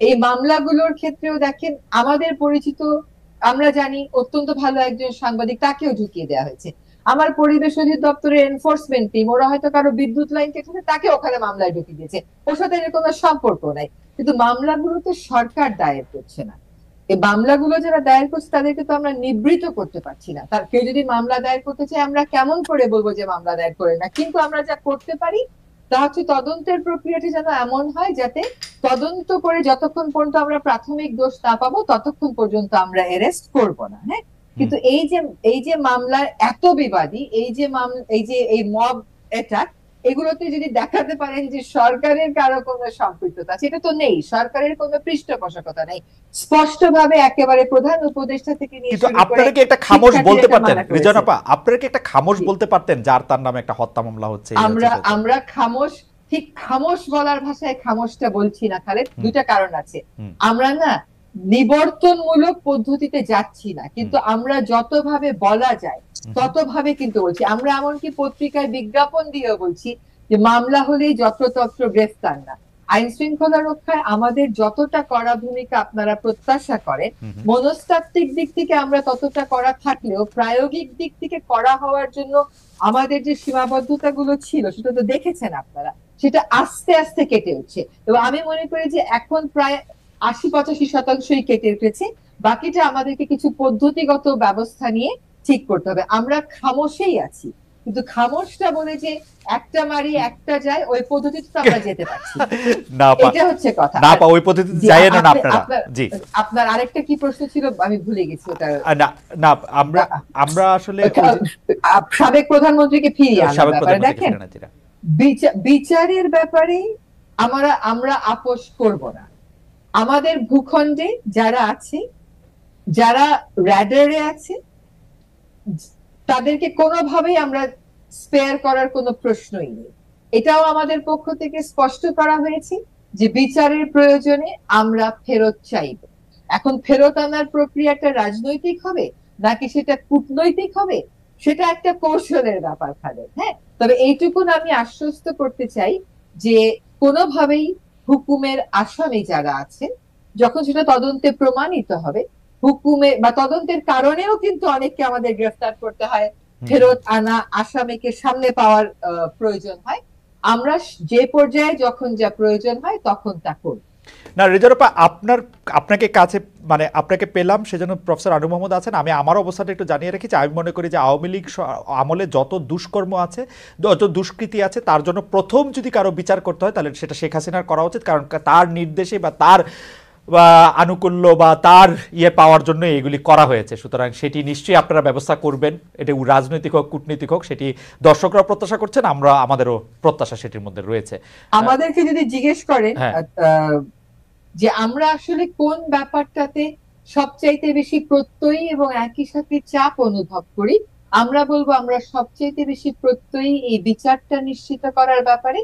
এই মামলাগুলোর ক্ষেত্রেও দেখেন আমাদের পরিচিত, আমরা জানি অত্যন্ত ভালো একজন সাংবাদিক, তাকেও ঢুকিয়ে দেওয়া হয়েছে। আমার পরিবেশ অধিদপ্তরের এনফোর্সমেন্ট টিম, ওরা হয়তো কারো বিদ্যুৎ লাইন কেটেছে, তাকে ওখানে মামলায় ঢুকিয়ে দিয়েছে, ওর সাথে এর কোনো সম্পর্ক নাই। কিন্তু মামলাগুলো তো সরকার দায়ের করছে না, এই মামলাগুলো যারা দায়ের করছে তাদেরকে তো আমরা নিবৃত করতে পারছি না। তার কেউ যদি মামলা দায়ের করতে চায়, আমরা কেমন করে বলবো যে মামলা দায়ের করে না? কিন্তু আমরা যা করতে পারি তা হচ্ছে তদন্তের প্রক্রিয়াটি যেন এমন হয় যাতে তদন্ত করে যতক্ষণ পর্যন্ত আমরা প্রাথমিক দোষ না পাবো ততক্ষণ পর্যন্ত আমরা অ্যারেস্ট করব না। হ্যাঁ, কিন্তু এই যে মামলার এত বিবাদী, এই মব অ্যাটাক, এগুলোতে যদি দেখাতে পারেন যে সরকারের কারো কোনো সম্পৃক্ততা, সেটা তো নেই, সরকারের কোনো পৃষ্ঠপোষকতা নেই, স্পষ্টভাবে একেবারে প্রধান উপদেষ্টা থেকে নিয়ে কিন্তু আপনারা কি একটা খামোশ বলতে পারতেন রিজন আপা, আপনারা কি একটা খামোশ বলতে পারতেন যার তার নামে একটা হত্যা মামলা হচ্ছে? আমরা খামোশ, ঠিক খামোশ বলার ভাষায় খামোশটা বলছি না খালেদ, দুইটা কারণ আছে। আমরা না নিবর্তনমূলক পদ্ধতিতে যাচ্ছি না, কিন্তু আমরা যতভাবে বলা যায় ততভাবে কিন্তু বলছি। আমরা এমনকি পত্রিকায় বিজ্ঞাপন দিয়েও বলছি যে মামলা হলেই যত্রতত্র গ্রেফতার না। আইন শৃঙ্খলা রক্ষায় আমাদের যতটা কড়া ভূমিকা আপনারা প্রত্যাশা করেন, মনস্তাত্ত্বিক দিক থেকে আমরা ততটা কড়া থাকলেও প্রায়োগিক দিক থেকে কড়া হওয়ার জন্য আমাদের যে সীমাবদ্ধতাগুলো ছিল সেটা তো দেখেছেন আপনারা, সেটা আস্তে আস্তে কেটে উঠছে। এবং আমি মনে করি যে এখন প্রায় ৮০-৮৫% কেটে উঠেছে, বাকিটা আমাদেরকে কিছু পদ্ধতিগত ব্যবস্থা নিয়ে ঠিক করতে হবে। আমরা খামোশেই আছি, কিন্তু খামোশটা বলে যে একটা মারি একটা যায়, ওই পদ্ধতিতে তো আমরা যেতে পারছি না, এটা হচ্ছে কথা। না ওই পদ্ধতিতে যায় না আপনারা। জি, আপনার আরেকটা কি প্রশ্ন ছিল আমি ভুলে গেছি ওটা। না আমরা আসলে সাবেক প্রধানমন্ত্রীকে ফিরিয়ে আনার ব্যাপারে দেখেন, বিচারের ব্যাপারে আমরা আপোষ করব না। আমাদের ভূখণ্ডে যারা আছে, যারা র্যাডারে আছে, তাদেরকে কোনোভাবেই আমরা স্পেয়ার করার কোনো প্রশ্নই নেই। এটাও আমাদের পক্ষ থেকে স্পষ্ট করা হয়েছে যে বিচারের প্রয়োজনে আমরা ফেরত চাইব। এখন ফেরত আনার প্রক্রিয়াটা রাজনৈতিক হবে নাকি সেটা কূটনৈতিক হবে, সেটা একটা কৌশলের ব্যাপার খালেদ। হ্যাঁ, তবে এইটুকুন আমি আশ্বস্ত করতে চাই যে কোনোভাবেই হুকুমের আসামি যারা আছেন, যখন সেটা তদন্তে প্রমাণিত হবে, হুকুমে বা তদন্তের কারণেও কিন্তু অনেককে আমাদের গ্রেফতার করতে হয়, ফেরত আনা আসামিকে সামনে পাওয়ার প্রয়োজন হয়, আমরা যে পর্যায়ে যখন যা প্রয়োজন হয় তখন তা করি। না রেজার আপা, আপনাকে কাছে মানে আপনাকে পেলাম সেজন্য প্রফেসর আনু মোহাম্মদ আছেন। আমি আমার অবস্থাটা একটু জানিয়ে রেখেছি। আমি মনে করি যে আওয়ামী লীগ আমলে যত দুষ্কর্ম আছে, যত দুষ্কৃতি আছে, তার জন্য প্রথম যদি কারো বিচার করতে হয় তাহলে সেটা শেখ হাসিনার করা উচিত, কারণ তার নির্দেশে বা তার আনুকূল্য বা তার পাওয়ার জন্য এগুলি করা হয়েছে। সুতরাং সেটি নিশ্চয়ই আপনারা ব্যবস্থা করবেন, এটা রাজনৈতিক হোক কূটনৈতিক হোক, সেটি দর্শকরা প্রত্যাশা করছেন, আমাদেরও প্রত্যাশা সেটির মধ্যে রয়েছে। আমাদেরকে যদি জিজ্ঞেস করেন যে আমরা আসলে কোন ব্যাপারটাতে সবচাইতে বেশি প্রত্যয়ী এবং একই সাথে চাপ অনুভব করি, আমরা বলবো আমরা সবচাইতে বেশি প্রত্যয়ী এই বিচারটা নিশ্চিত করার ব্যাপারে,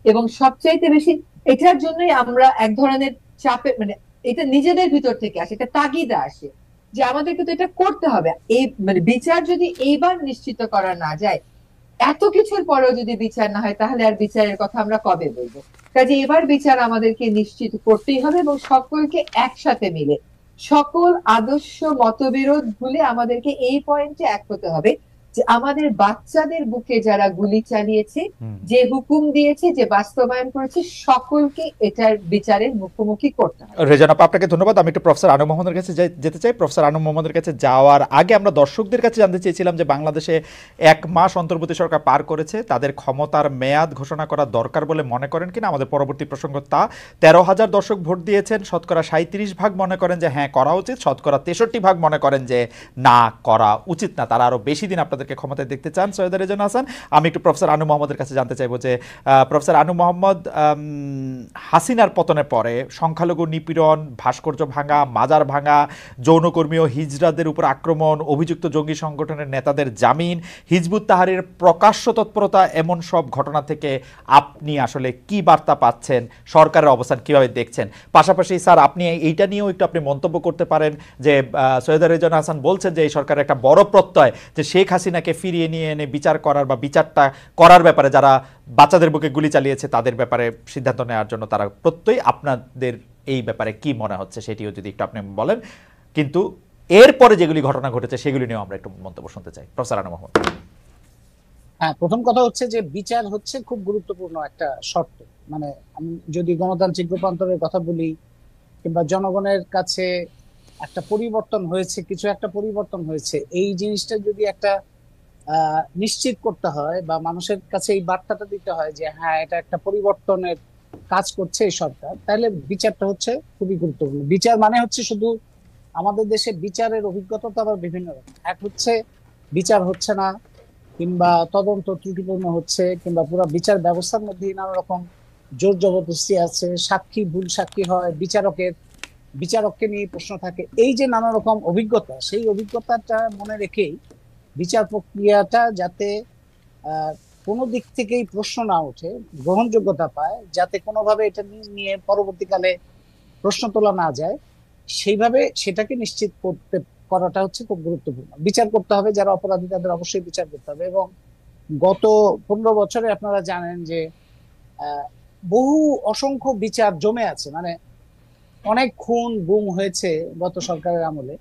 এবং সবচাইতে বেশি এটার জন্যই আমরা এক ধরনের চাপে, মানে এটা নিজেদের ভিতর থেকে আসে, এটা তাগিদা আসে যে আমাদেরকে তো এটা করতে হবে। এই মানে বিচার যদি এইবার নিশ্চিত করা না যায়, এত কিছুর পরেও যদি বিচার না হয়, তাহলে আর বিচারের কথা আমরা কবে বলবো? কাজে এবার বিচার আমাদেরকে নিশ্চিত করতেই হবে, এবং সকলকে একসাথে মিলে, সকল আদর্শ মতবিরোধ ভুলে আমাদেরকে এই পয়েন্টে এক হতে হবে যে আমাদের বাচ্চাদের বুকে যারা গুলি চালিয়েছে, যে হুকুম দিয়েছে, যে বাস্তবায়ন করেছে, সকলকে এটার বিচারের মুখোমুখি করতে হবে। রেজান আপা, আপনাকে ধন্যবাদ। আমি একটু প্রফেসর আনু মোহাম্মদের কাছে যেতে চাই। প্রফেসর আনু মোহাম্মদের কাছে যাওয়ার আগে আমরা দর্শকদের কাছে জানতে চেয়েছিলাম যে বাংলাদেশে 1 মাস অন্তর্বর্তী সরকার পার করেছে, তাদের ক্ষমতার মেয়াদ ঘোষণা করা দরকার বলে মনে করেন কিনা। আমাদের পরবর্তী প্রসঙ্গ তা। 13,000 দর্শক ভোট দিয়েছেন, শতকরা 37% মনে করেন যে হ্যাঁ করা উচিত, শতকরা 63% মনে করেন যে না করা উচিত না। তারা আরো বেশি দিন আপনাদের আপনাদেরকে ক্ষমতায় দেখতে চান সৈয়দা রেজওয়ানা হাসান। আমি একটু প্রফেসর আনু মোহাম্মদের কাছে জানতে চাইবো যে প্রফেসর আনু মোহাম্মদ, হাসিনার পতনের পরে সংখ্যালঘু নিপীড়ন, ভাস্কর্য ভাঙা, মাজার ভাঙা, যৌনকর্মী ও হিজড়াদের উপর আক্রমণ, অভিযুক্ত জঙ্গি সংগঠনের নেতাদের জামিন, হিজবুত তাহরীর প্রকাশ্য তৎপরতা, এমন সব ঘটনা থেকে আপনি আসলে কি বার্তা পাচ্ছেন, সরকারের অবস্থান কিভাবে দেখছেন? পাশাপাশি স্যার আপনি এইটা নিয়েও একটু আপনি মন্তব্য করতে পারেন যে সৈয়দা রেজওয়ানা হাসান বলছেন যে এই সরকারের একটা বড় প্রত্যয় যে শেখ হাসিনাকে ফিরিয়ে নিয়ে এনে বিচার করার বা বিচারটা করার ব্যাপারে যারা বাচ্চাদের বুকে গুলি চালিয়েছে তাদের ব্যাপারে সিদ্ধান্ত নেওয়ার জন্য তারা প্রত্যয়। আপনাদের এই ব্যাপারে কি মনে হচ্ছে সেটিও যদি একটু আপনি বলেন, কিন্তু এরপরে যেগুলি ঘটনা ঘটেছে সেগুলি নিয়েও আমরা একটু মন্তব্য শুনতে চাই। প্রফেসর আনু মোহাম্মদ। হ্যাঁ, প্রথম কথা হচ্ছে যে বিচার হচ্ছে খুব গুরুত্বপূর্ণ একটা শর্ত। মানে আমি যদি গণতান্ত্রিক রূপান্তরের কথা বলি কিংবা জনগণের কাছে একটা পরিবর্তন হয়েছে, কিছু একটা পরিবর্তন হয়েছে, এই জিনিসটা যদি একটা নিশ্চিত করতে হয় বা মানুষের কাছে এই বার্তাটা দিতে হয় যে হ্যাঁ এটা একটা পরিবর্তনের কাজ করছে এই সরকার, তাহলে বিচারটা হচ্ছে খুবই গুরুত্বপূর্ণ। বিচার মানে হচ্ছে শুধু আমাদের দেশে বিচারের অভিজ্ঞতা তো আবার বিভিন্ন রকম। এক হচ্ছে বিচার হচ্ছে না কিংবা তদন্ত ত্রুটিপূর্ণ হচ্ছে কিংবা পুরো বিচার ব্যবস্থার মধ্যে নানা রকম জোর জবরদস্তি আছে, সাক্ষী ভুল সাক্ষী হয়, বিচারককে নিয়ে প্রশ্ন থাকে, এই যে নানা রকম অভিজ্ঞতা, সেই অভিজ্ঞতাটা মনে রেখেই বিচার প্রক্রিয়াটা যাতে কোনো দিক থেকেই প্রশ্ন না ওঠে, গ্রহণযোগ্যতা পায়, যাতে কোনোভাবে এটা নিয়ে পরবর্তীকালে প্রশ্ন তোলা না যায়, সেইভাবে সেটাকে নিশ্চিত করাটা হচ্ছে খুব গুরুত্বপূর্ণ। বিচার করতে হবে, যারা অপরাধী তাদের অবশ্যই বিচার করতে হবে। এবং গত 15 বছরে আপনারা জানেন যে বহু অসংখ্য বিচার জমে আছে, মানে অনেক খুন গুম হয়েছে গত সরকারের আমলে,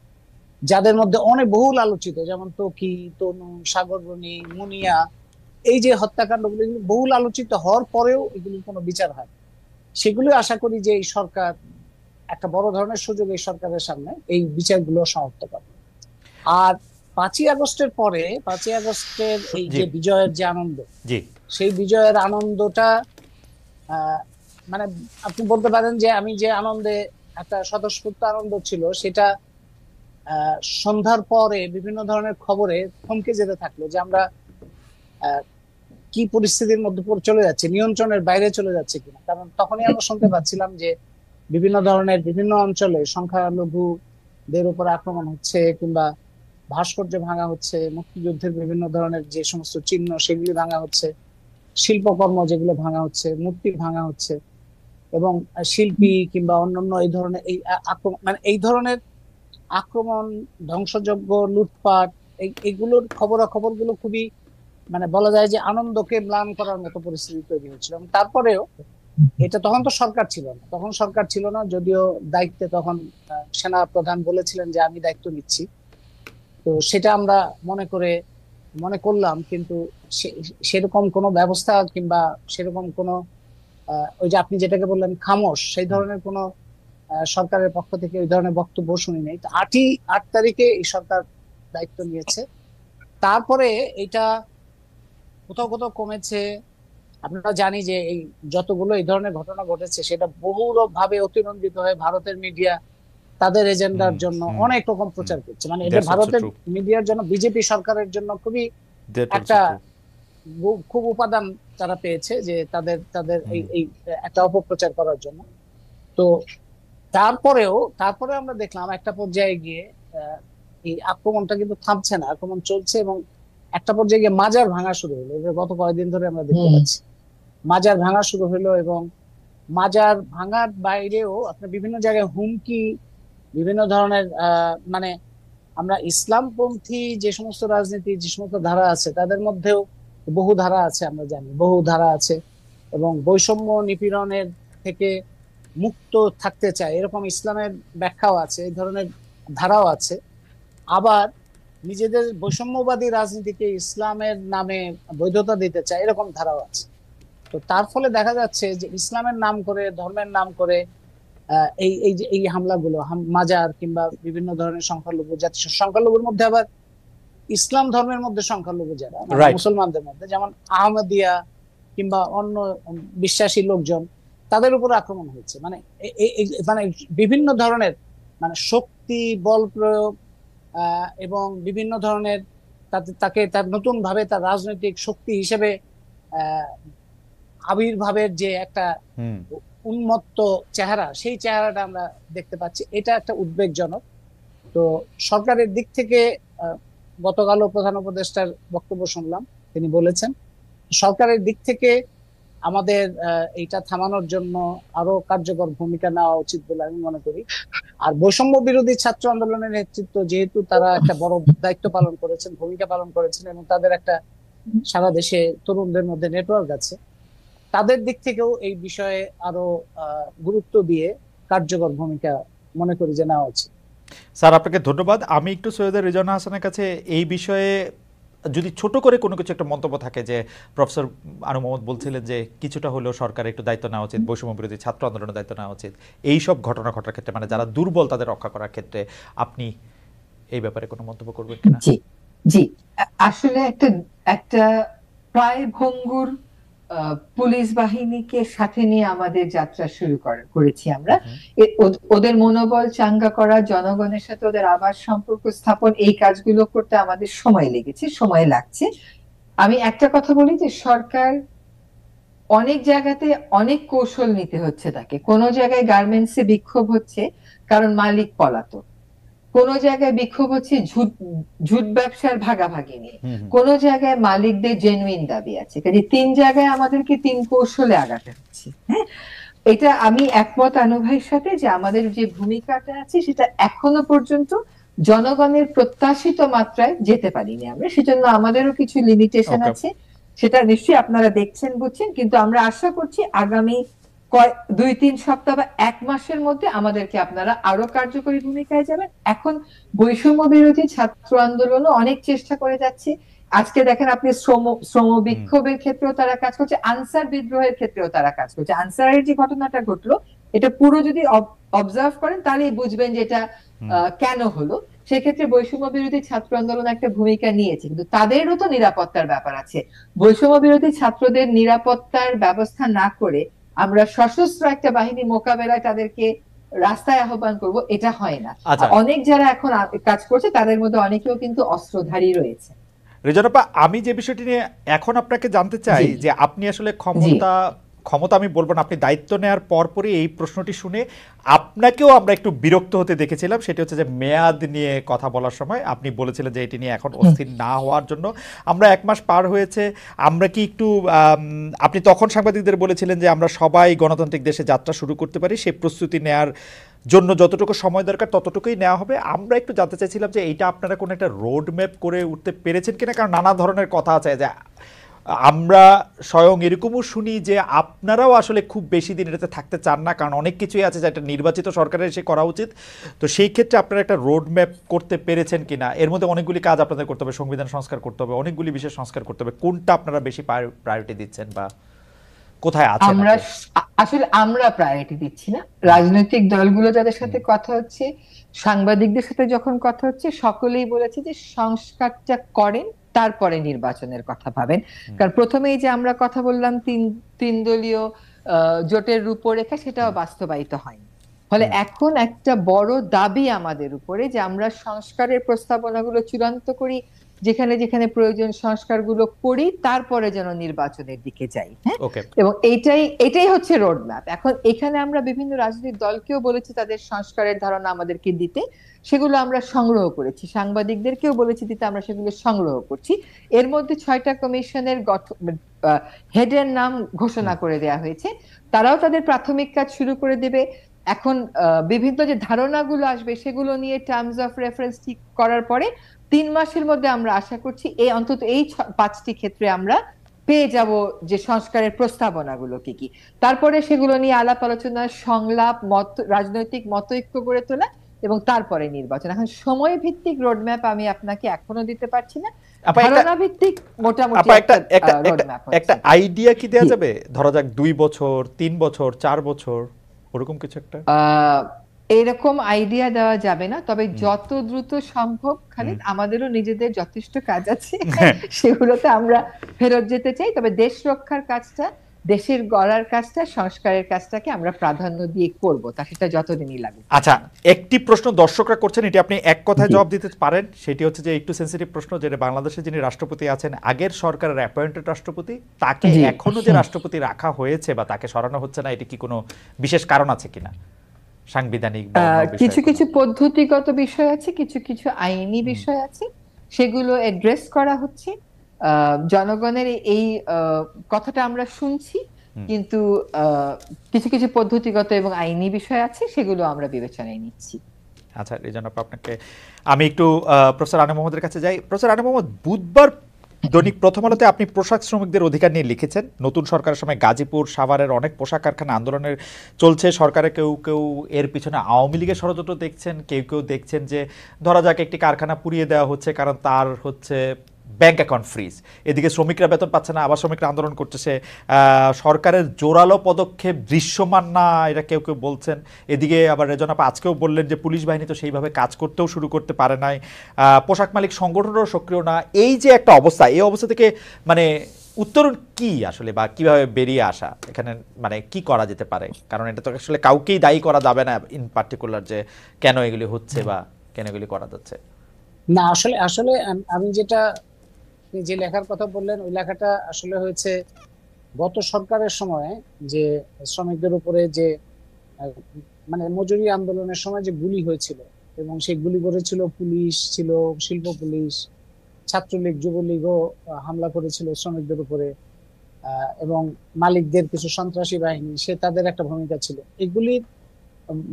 যাদের মধ্যে অনেক বহুল আলোচিত, যেমন ত্বকি, তনু, সাগররণী, মুনিয়া, এই যে হত্যাকাণ্ডগুলো বহুল আলোচিত হওয়ার পরেও এগুলি কোনো বিচার হয়। সেগুলো আশা করি যে এই সরকার একটা বড় ধরনের সুযোগ এই সরকারের সামনে এই বিচারগুলো সমাপ্ত করে। আর 5ই আগস্টের পরে, 5ই আগস্টের এই যে বিজয়ের যে আনন্দ, সেই বিজয়ের আনন্দটা মানে আপনি বলতে পারেন যে আমি যে আনন্দে একটা স্বতঃস্ফূর্ত আনন্দ ছিল, সেটা সন্ধ্যার পরে বিভিন্ন ধরনের খবরে থমকে যেতে থাকলো যে আমরা কি পরিস্থিতির মধ্যে চলে যাচ্ছে, নিয়ন্ত্রণের বাইরে চলে যাচ্ছে কিনা। কারণ তখনই আমরা শুনতে পাচ্ছিলাম যে বিভিন্ন ধরনের বিভিন্ন অঞ্চলে সংখ্যালঘুদের উপর আক্রমণ হচ্ছে কিংবা ভাস্কর্য ভাঙা হচ্ছে, মুক্তিযুদ্ধের বিভিন্ন ধরনের যে সমস্ত চিহ্ন সেগুলি ভাঙা হচ্ছে, শিল্পকর্ম যেগুলো ভাঙা হচ্ছে, মূর্তি ভাঙা হচ্ছে, এবং শিল্পী কিংবা অন্যান্য এই ধরনের মানে এই ধরনের আক্রমণ, ধ্বংসযজ্ঞ, লুটপাট, এইগুলোর খবরাখবরগুলো খুবই মানে বলা যায় যে আনন্দকে ম্লান করার মতো পরিস্থিতি তৈরি হচ্ছিল। তারপরেও এটা তখন তো সরকার ছিল না, যদিও দায়িত্বে তখন সেনা প্রধান বলেছিলেন যে আমি দায়িত্ব নিচ্ছি, তো সেটা আমরা মনে করলাম, কিন্তু সেরকম কোনো ব্যবস্থা কিংবা সেরকম কোনো ওই যে আপনি যেটাকে বললেন খামোশ, সেই ধরনের কোনো সরকারের পক্ষ থেকে ওই ধরনের বক্তব্য শুনি নাই। 8 তারিখে এই সরকার দায়িত্ব নিয়েছে, তারপরে এটা কোথাও কোথাও কমেছে। আপনারা জানি যে এই যতগুলো এই ধরনের ঘটনা ঘটেছে সেটা বহুভাবে অতিরঞ্জিত হয়ে ভারতের মিডিয়া তাদের এজেন্ডার জন্য অনেক রকম প্রচার করছে। মানে এটা ভারতের মিডিয়ার জন্য, বিজেপি সরকারের জন্য খুবই একটা খুব উপাদান তারা পেয়েছে যে তাদের এই একটা অপপ্রচার করার জন্য। তো তারপরে আমরা দেখলাম একটা পর্যায়ে গিয়ে এই আক্রমণটা কিন্তু থামছে না, আক্রমণ চলছে, এবং একটা পর্যায়ে গিয়ে মাজার ভাঙা শুরু হলো। গত কয়েকদিন ধরে আমরা দেখতে পাচ্ছি মাজার ভাঙা শুরু হলো, এবং মাজার ভাঙার বাইরেও আপনার বিভিন্ন জায়গায় হুমকি, বিভিন্ন ধরনের মানে আমরা ইসলামপন্থী যে সমস্ত রাজনীতি, যে সমস্ত ধারা আছে তাদের মধ্যেও বহু ধারা আছে, আমরা জানি বহু ধারা আছে, এবং বৈষম্য নিপীড়নের থেকে মুক্ত থাকতে চায় এরকম ইসলামের ব্যাখ্যাও আছে, এই ধরনের ধারাও আছে। আবার নিজেদের বৈষম্যবাদী রাজনীতিকে ইসলামের নামে বৈধতা দিতে চায় এরকম ধারাও আছে। তো তার ফলে দেখা যাচ্ছে যে ইসলামের নাম করে, ধর্মের নাম করে এই হামলাগুলো, মাজার কিংবা বিভিন্ন ধরনের সংখ্যালঘু জাতি, সংখ্যালঘুর মধ্যে আবার ইসলাম ধর্মের মধ্যে সংখ্যালঘু যারা মুসলমানদের মধ্যে, যেমন আহমদিয়া কিংবা অন্য বিশ্বাসী লোকজন, তাদের উপর আক্রমণ হয়েছে। মানে মানে বিভিন্ন ধরনের মানে শক্তি, বল প্রয়োগ এবং বিভিন্ন ধরনের তাকে তার নতুন ভাবে তার রাজনৈতিক শক্তি হিসেবে আহ, আবির্ভাবের যে একটা হুম। উন্মত্ত চেহারা, সেই চেহারাটা আমরা দেখতে পাচ্ছি। এটা একটা উদ্বেগজনক। তো সরকারের দিক থেকে গতকালও প্রধান উপদেষ্টার বক্তব্য শুনলাম, তিনি বলেছেন সরকারের দিক থেকে আমাদের এইটা থামানোর জন্য আরো কার্যকর ভূমিকা নেওয়া উচিত বলে আমি মনে করি। আর বৈষম্য বিরোধী ছাত্র আন্দোলনের নেতৃত্ব, যেহেতু তারা একটা বড় দায়িত্ব পালন করেছেন, ভূমিকা পালন করেছেন, এবং তাদের একটা সারা দেশে তরুণদের মধ্যে নেটওয়ার্ক আছে, তাদের দিক থেকেও এই বিষয়ে আরো গুরুত্ব দিয়ে কার্যকর ভূমিকা মনে করি যে নেওয়া উচিত। স্যার আপনাকে ধন্যবাদ। আমি একটু সৈয়দা রিজওয়ানা হাসানের কাছে এই বিষয়ে যদি ছোট করে কোনো কিছু একটা মন্তব্য থাকে, যে প্রফেসর আনু মোহাম্মদ বলছিলেন যে কিছুটা হলেও সরকার একটু দায়িত্ব নেওয়া উচিত, বৈষম্য বিরোধী ছাত্র আন্দোলনের দায়িত্ব নেওয়া উচিত এই সব ঘটনা ঘটার ক্ষেত্রে, মানে যারা দুর্বল তাদের রক্ষা করার ক্ষেত্রে, আপনি এই ব্যাপারে কোনো মন্তব্য করবেন কিনা? জি জি, আসলে একটা একটা প্রায় ভঙ্গুর পুলিশ বাহিনীকে সাথে নিয়ে আমাদের যাত্রা শুরু করেছি আমরা। ওদের মনোবল চাঙ্গা করা, জনগণের সাথে ওদের আবার সম্পর্ক স্থাপন, এই কাজগুলো করতে আমাদের সময় লেগেছে, সময় লাগছে। আমি একটা কথা বলি যে সরকার অনেক জায়গাতে অনেক কৌশল নিতে হচ্ছে তাকে। কোনো জায়গায় গার্মেন্টসে বিক্ষোভ হচ্ছে কারণ মালিক পলাতক, কোন জায়গায় বিক্ষোভ হচ্ছে ঝুট ব্যবসার ভাগাভাগি নিয়ে, কোন জায়গায় মালিকদের জেনুইন দাবি আছে। কাজে 3 জায়গায় আমাদেরকে 3 কৌশলে আগাতে হচ্ছে। হ্যাঁ, এটা আমি একমত আনু ভাইয়ের সাথে যে আমাদের যে ভূমিকাটা আছে সেটা এখনো পর্যন্ত জনগণের প্রত্যাশিত মাত্রায় যেতে পারিনি আমরা, সেজন্য আমাদেরও কিছু লিমিটেশন আছে, সেটা নিশ্চয়ই আপনারা দেখছেন, বুঝছেন। কিন্তু আমরা আশা করছি আগামী 2-3 সপ্তাহ বা 1 মাসের মধ্যে আমাদেরকে আপনারা আরো কার্যকরী ভূমিকায় যাবেন। এখন বৈষম্য বিরোধী ছাত্র আন্দোলনও অনেক চেষ্টা করে যাচ্ছে। আজকে দেখেন আপনি শ্রম বিক্ষোভের ক্ষেত্রেও তারা কাজ করছে, আনসার বিদ্রোহের ক্ষেত্রেও তারা কাজ করছে। আনসারের যে ঘটনাটা ঘটলো এটা পুরো যদি অবজার্ভ করেন তাহলেই বুঝবেন যে এটা কেন হলো। সেক্ষেত্রে বৈষম্য বিরোধী ছাত্র আন্দোলন একটা ভূমিকা নিয়েছে, কিন্তু তাদেরও তো নিরাপত্তার ব্যাপার আছে। বৈষম্য বিরোধী ছাত্রদের নিরাপত্তার ব্যবস্থা না করে আমরা সশস্ত্র একটা বাহিনী মোকাবেলায় তাদেরকে রাস্তায় আহ্বান করব, এটা হয় না। অনেক যারা এখন কাজ করছে তাদের মধ্যে অনেকেও কিন্তু অস্ত্রধারী রয়েছে। রিজওয়ানা, আমি যে বিষয়টি নিয়ে এখন আপনাকে জানতে চাই যে আপনি আসলে ক্ষমতা আমি বলবো না, আপনি দায়িত্ব নেওয়ার পরপরই এই প্রশ্নটি শুনে আপনাকেও আমরা একটু বিরক্ত হতে দেখেছিলাম। সেটি হচ্ছে যে মেয়াদ নিয়ে কথা বলার সময় আপনি বলেছিলেন যে এটি নিয়ে এখন অস্থির না হওয়ার জন্য। আমরা 1 মাস পার হয়েছে, আমরা কি একটু আপনি তখন সাংবাদিকদের বলেছিলেন যে আমরা সবাই গণতান্ত্রিক দেশে যাত্রা শুরু করতে পারি, সেই প্রস্তুতি নেয়ার জন্য যতটুকু সময় দরকার ততটুকুই নেওয়া হবে। আমরা একটু জানতে চাইছিলাম যে এইটা আপনারা কোনো একটা রোড ম্যাপ করে উঠতে পেরেছেন কিনা, কারণ নানা ধরনের কথা আছে যে আমরা স্বয়ং এরকমও শুনি যে আপনারাও আসলে খুব বেশি দিন এটাতে থাকতে চান না, কারণ অনেক কিছুই আছে যেটা নির্বাচিত সরকারের এসে করা উচিত। তো সেই ক্ষেত্রে আপনারা একটা রোড ম্যাপ করতে পেরেছেন কিনা? এর মধ্যে অনেকগুলি কাজ আপনাদের করতে হবে, সংবিধান সংস্কার করতে হবে, অনেকগুলি বিষয় সংস্কার করতে হবে, কোনটা আপনারা বেশি প্রায়োরিটি দিচ্ছেন বা কোথায় আছেন? আমরা প্রায়োরিটি দিচ্ছি না। রাজনৈতিক দলগুলো যাদের সাথে কথা হচ্ছে, সাংবাদিকদের সাথে যখন কথা হচ্ছে, সকলেই বলেছে যে সংস্কারটা করেন তারপরে নির্বাচনের কথা ভাবেন। কারণ প্রথমেই যে আমরা কথা বললাম 3 দলীয় জোটের রূপরেখা, সেটাও বাস্তবায়িত হয়নি। ফলে এখন একটা বড় দাবি আমাদের উপরে যে আমরা সংস্কারের প্রস্তাবনাগুলো চূড়ান্ত করি, যেখানে যেখানে প্রয়োজন সংস্কারগুলো করি, তারপরে যেন নির্বাচনের দিকে যাই। হ্যাঁ, এবং এটাই হচ্ছে রোড ম্যাপ। এখন এখানে আমরা বিভিন্ন রাজনৈতিক দলকেও বলেছি তাদের সংস্কারের ধারণা আমাদেরকে দিতে, সেগুলো আমরা সংগ্রহ করেছি। সাংবাদিকদেরকেও বলেছি দিতে, আমরা সেগুলো সংগ্রহ করছি। এর মধ্যে 6টা কমিশনের হেডের নাম ঘোষণা করে দেয়া হয়েছে, তারাও তাদের প্রাথমিক কাজ শুরু করে দেবে। এখন বিভিন্ন যে ধারণাগুলো আসবে সেগুলো নিয়ে টার্মস অফ রেফারেন্স ঠিক করার পরে 3 মাসের মধ্যে আমরা আশা করছি অন্তত এই 5টি ক্ষেত্রে আমরা পেয়ে যাব যে সংস্কারের প্রস্তাবনাগুলো কি কি। তারপরে সেগুলো নিয়ে আলাপ আলোচনা, সংলাপ, রাজনৈতিক মতৈক্য গড়ে তোলা এবং তারপরে নির্বাচন। এখন সময় ভিত্তিক রোডম্যাপ আমি আপনাকে এখনো দিতে পারছি না, ধারণা ভিত্তিক মোটামুটি একটা আইডিয়া কি দেয়া যাবে? ধরা যাক 2 বছর, 3 বছর, 4 বছর, ওরকম কিছু একটা? এরকম আইডিয়া দেওয়া যাবে না, তবে যত দ্রুত সম্ভব। খালিদ, আমাদেরও নিজেদের যথেষ্ট কাজ আছে, সেগুলোতে আমরা ফেরত যেতে চাই। তবে দেশ রক্ষার কাজটা দেশের গড়ার কাজটা, সংস্কারের কাজটাকে আমরা প্রাধান্য দিয়ে করব, তা সেটা যতদিনই লাগুক। আচ্ছা, একটি প্রশ্ন দর্শকরা করছেন, এটি আপনি এক কথায় জি। জবাব দিতে পারেন। সেটি হচ্ছে যে একটু সেন্সিটিভ প্রশ্ন, যেটা বাংলাদেশে যিনি রাষ্ট্রপতি আছেন, আগের সরকারের অ্যাপয়েন্টেড রাষ্ট্রপতি, তাকে জি। এখনো যে রাষ্ট্রপতি রাখা হয়েছে বা তাকে সরানো হচ্ছে না, এটি কি কোনো বিশেষ কারণ আছে কিনা, সাংবিধানিক বা অন্য বিষয়ে কিছু কোনো? কিছু পদ্ধতিগত বিষয় আছে, কিছু কিছু আইনি বিষয় আছে, সেগুলো অ্যাড্রেস করা হচ্ছে। জনগণের এই কথাটা আমরা শুনছি, কিন্তু কিছু কিছু পদ্ধতিগত এবং আইনি বিষয় আছে, সেগুলো আমরা বিবেচনায় নিচ্ছি। আচ্ছা রিজন আপা, আপনাকে আমি একটু প্রফেসর আনু মোহাম্মদের কাছে যাই। প্রফেসর আনু মোহাম্মদ, বুধবার দৈনিক প্রথম আলোতে আপনি পোশাক শ্রমিকদের অধিকার নিয়ে লিখেছেন। নতুন সরকারের সময় গাজীপুর, সাভারের অনেক পোশাক কারখানা আন্দোলনের চলছে। সরকারে কেউ কেউ এর পিছনে আওয়ামী লীগের ষড়যন্ত্র দেখছেন, কেউ কেউ দেখছেন যে ধরা যাক একটি কারখানা পুড়িয়ে দেওয়া হচ্ছে কারণ তার হচ্ছে ব্যাংক অ্যাকাউন্ট ফ্রিজ। এদিকে শ্রমিকরা বেতন পাচ্ছে না, আবার শ্রমিকরা আন্দোলন করতেছে। সরকারের জোরালো পদক্ষেপ দৃশ্যমান না, এটা কেউ কেউ বলছেন। এদিকে আবার রেজন আপা আজকেও বললেন যে পুলিশ বাহিনী তো সেইভাবে কাজ করতেও শুরু করতে পারে নাই, পোশাক মালিক সংগঠনও সক্রিয় না। এই যে একটা অবস্থা, এই অবস্থা থেকে মানে উত্তরণ কি আসলে, বা কিভাবে বেরিয়ে আসা এখানে, মানে কি করা যেতে পারে? কারণ এটা তো আসলে কাউকেই দায়ী করা যাবে না ইন পার্টিকুলার যে কেন এগুলি হচ্ছে বা কেন এগুলি করা যাচ্ছে। না, আসলে আসলে আমি যেটা, যে লেখার কথা বললেন, ওই লেখাটা আসলে হয়েছে গত সরকারের সময়, যে শ্রমিকদের উপরে যে আহ, মানে মজুরি আন্দোলনের সময় যে গুলি হয়েছিল, এবং সেই গুলি করেছিল পুলিশ, ছিল শিল্প পুলিশ, ছাত্রলীগ, যুবলীগও হামলা করেছিল শ্রমিকদের উপরে, এবং মালিকদের কিছু সন্ত্রাসী বাহিনী, সে তাদের একটা ভূমিকা ছিল। এগুলি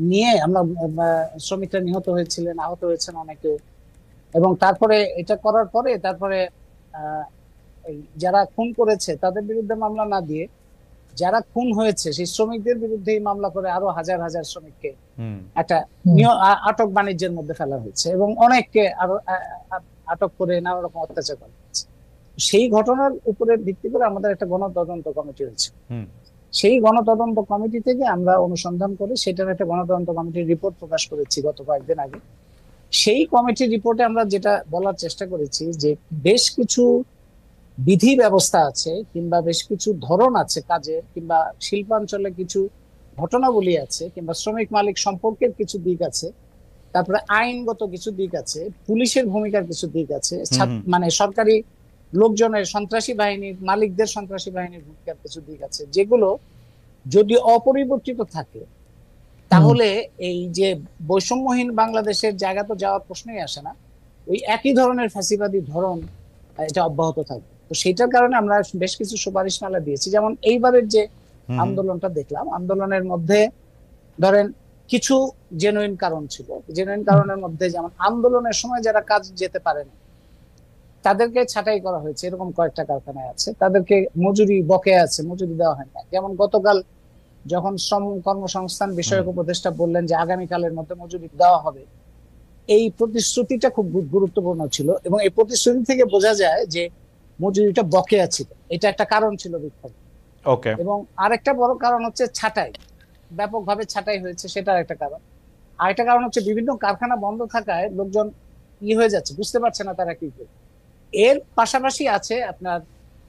নিয়ে আমরা শ্রমিকরা নিহত হয়েছিলেন, আহত হয়েছেন অনেকে। এবং তারপরে এটা করার পরে তারপরে আহ এই যারা খুন করেছে তাদের বিরুদ্ধে মামলা না দিয়ে, যারা খুন হয়েছে সেই শ্রমিকদের বিরুদ্ধেই মামলা করে আরো হাজার হাজার শ্রমিককে একটা আটক বাণিজ্যের মধ্যে ফেলা হয়েছে, এবং অনেককে আরো আটক করে নানা রকম অত্যাচার করা হয়েছে। সেই ঘটনার উপরে ভিত্তি করে আমাদের একটা গণতদন্ত কমিটি হয়েছে। সেই গণতদন্ত কমিটি থেকে আমরা অনুসন্ধান করে সেটার একটা গণতদন্ত কমিটির রিপোর্ট প্রকাশ করেছি গত কয়েকদিন আগে। সেই কমিটির রিপোর্টে আমরা যেটা বলার চেষ্টা করেছি যে বেশ কিছু বিধি ব্যবস্থা আছে, কিংবা বেশ কিছু ধরন আছে কাজের, কিংবা শিল্পাঞ্চলে কিছু ঘটনাবলী আছে, কিংবা শ্রমিক মালিক সম্পর্কের কিছু দিক আছে, তারপরে আইনগত কিছু দিক আছে, পুলিশের ভূমিকার কিছু দিক আছে, মানে সরকারি লোকজনের, সন্ত্রাসী বাহিনীর মালিকদের সন্ত্রাসী বাহিনীর ভূমিকার কিছু দিক আছে, যেগুলো যদি অপরিবর্তিত থাকে তাহলে এই যে বৈষম্যহীন বাংলাদেশের জায়গা তো যাওয়ার প্রশ্নই আসে না। ওই একই ধরনের ফ্যাসিবাদী ধরন এটা অব্যাহত থাকবে। তো সেটার কারণে আমরা বেশ কিছু সুপারিশনামা দিয়েছি। যেমন এইবারের যে আন্দোলনটা দেখলাম, আন্দোলনের মধ্যে ধরেন কিছু জেনুইন কারণ ছিল। জেনুইন কারণের মধ্যে যেমন আন্দোলনের সময় যারা কাজ যেতে পারেনি তাদেরকে ছাঁটাই করা হয়েছে, এরকম কয়েকটা কারখানায় আছে। তাদেরকে মজুরি বকেয়া আছে, মজুরি দেওয়া হয় না। যেমন গতকাল যখন শ্রম কর্মসংস্থান বিষয়ক উপদেষ্টা বললেন যে আগামীকালের মধ্যে মজুরি দেওয়া হবে, এই প্রতিশ্রুতিটা খুব গুরুত্বপূর্ণ ছিল, এবং এই প্রতিশ্রুতি থেকে বোঝা যায় যে মজুরিটা বকেয়া ছিল। এটা একটা কারণ ছিল বিক্ষোভ। ওকে। এবং আরেকটা বড় কারণ হচ্ছে ছাঁটাই, ব্যাপকভাবে ছাঁটাই হয়েছে, সেটার একটা কারণ। আরেকটা কারণ হচ্ছে বিভিন্ন কারখানা বন্ধ থাকায় লোকজন হয়ে যাচ্ছে, বুঝতে পারছে না তারা কি করবে। এর পাশাপাশি আছে আপনার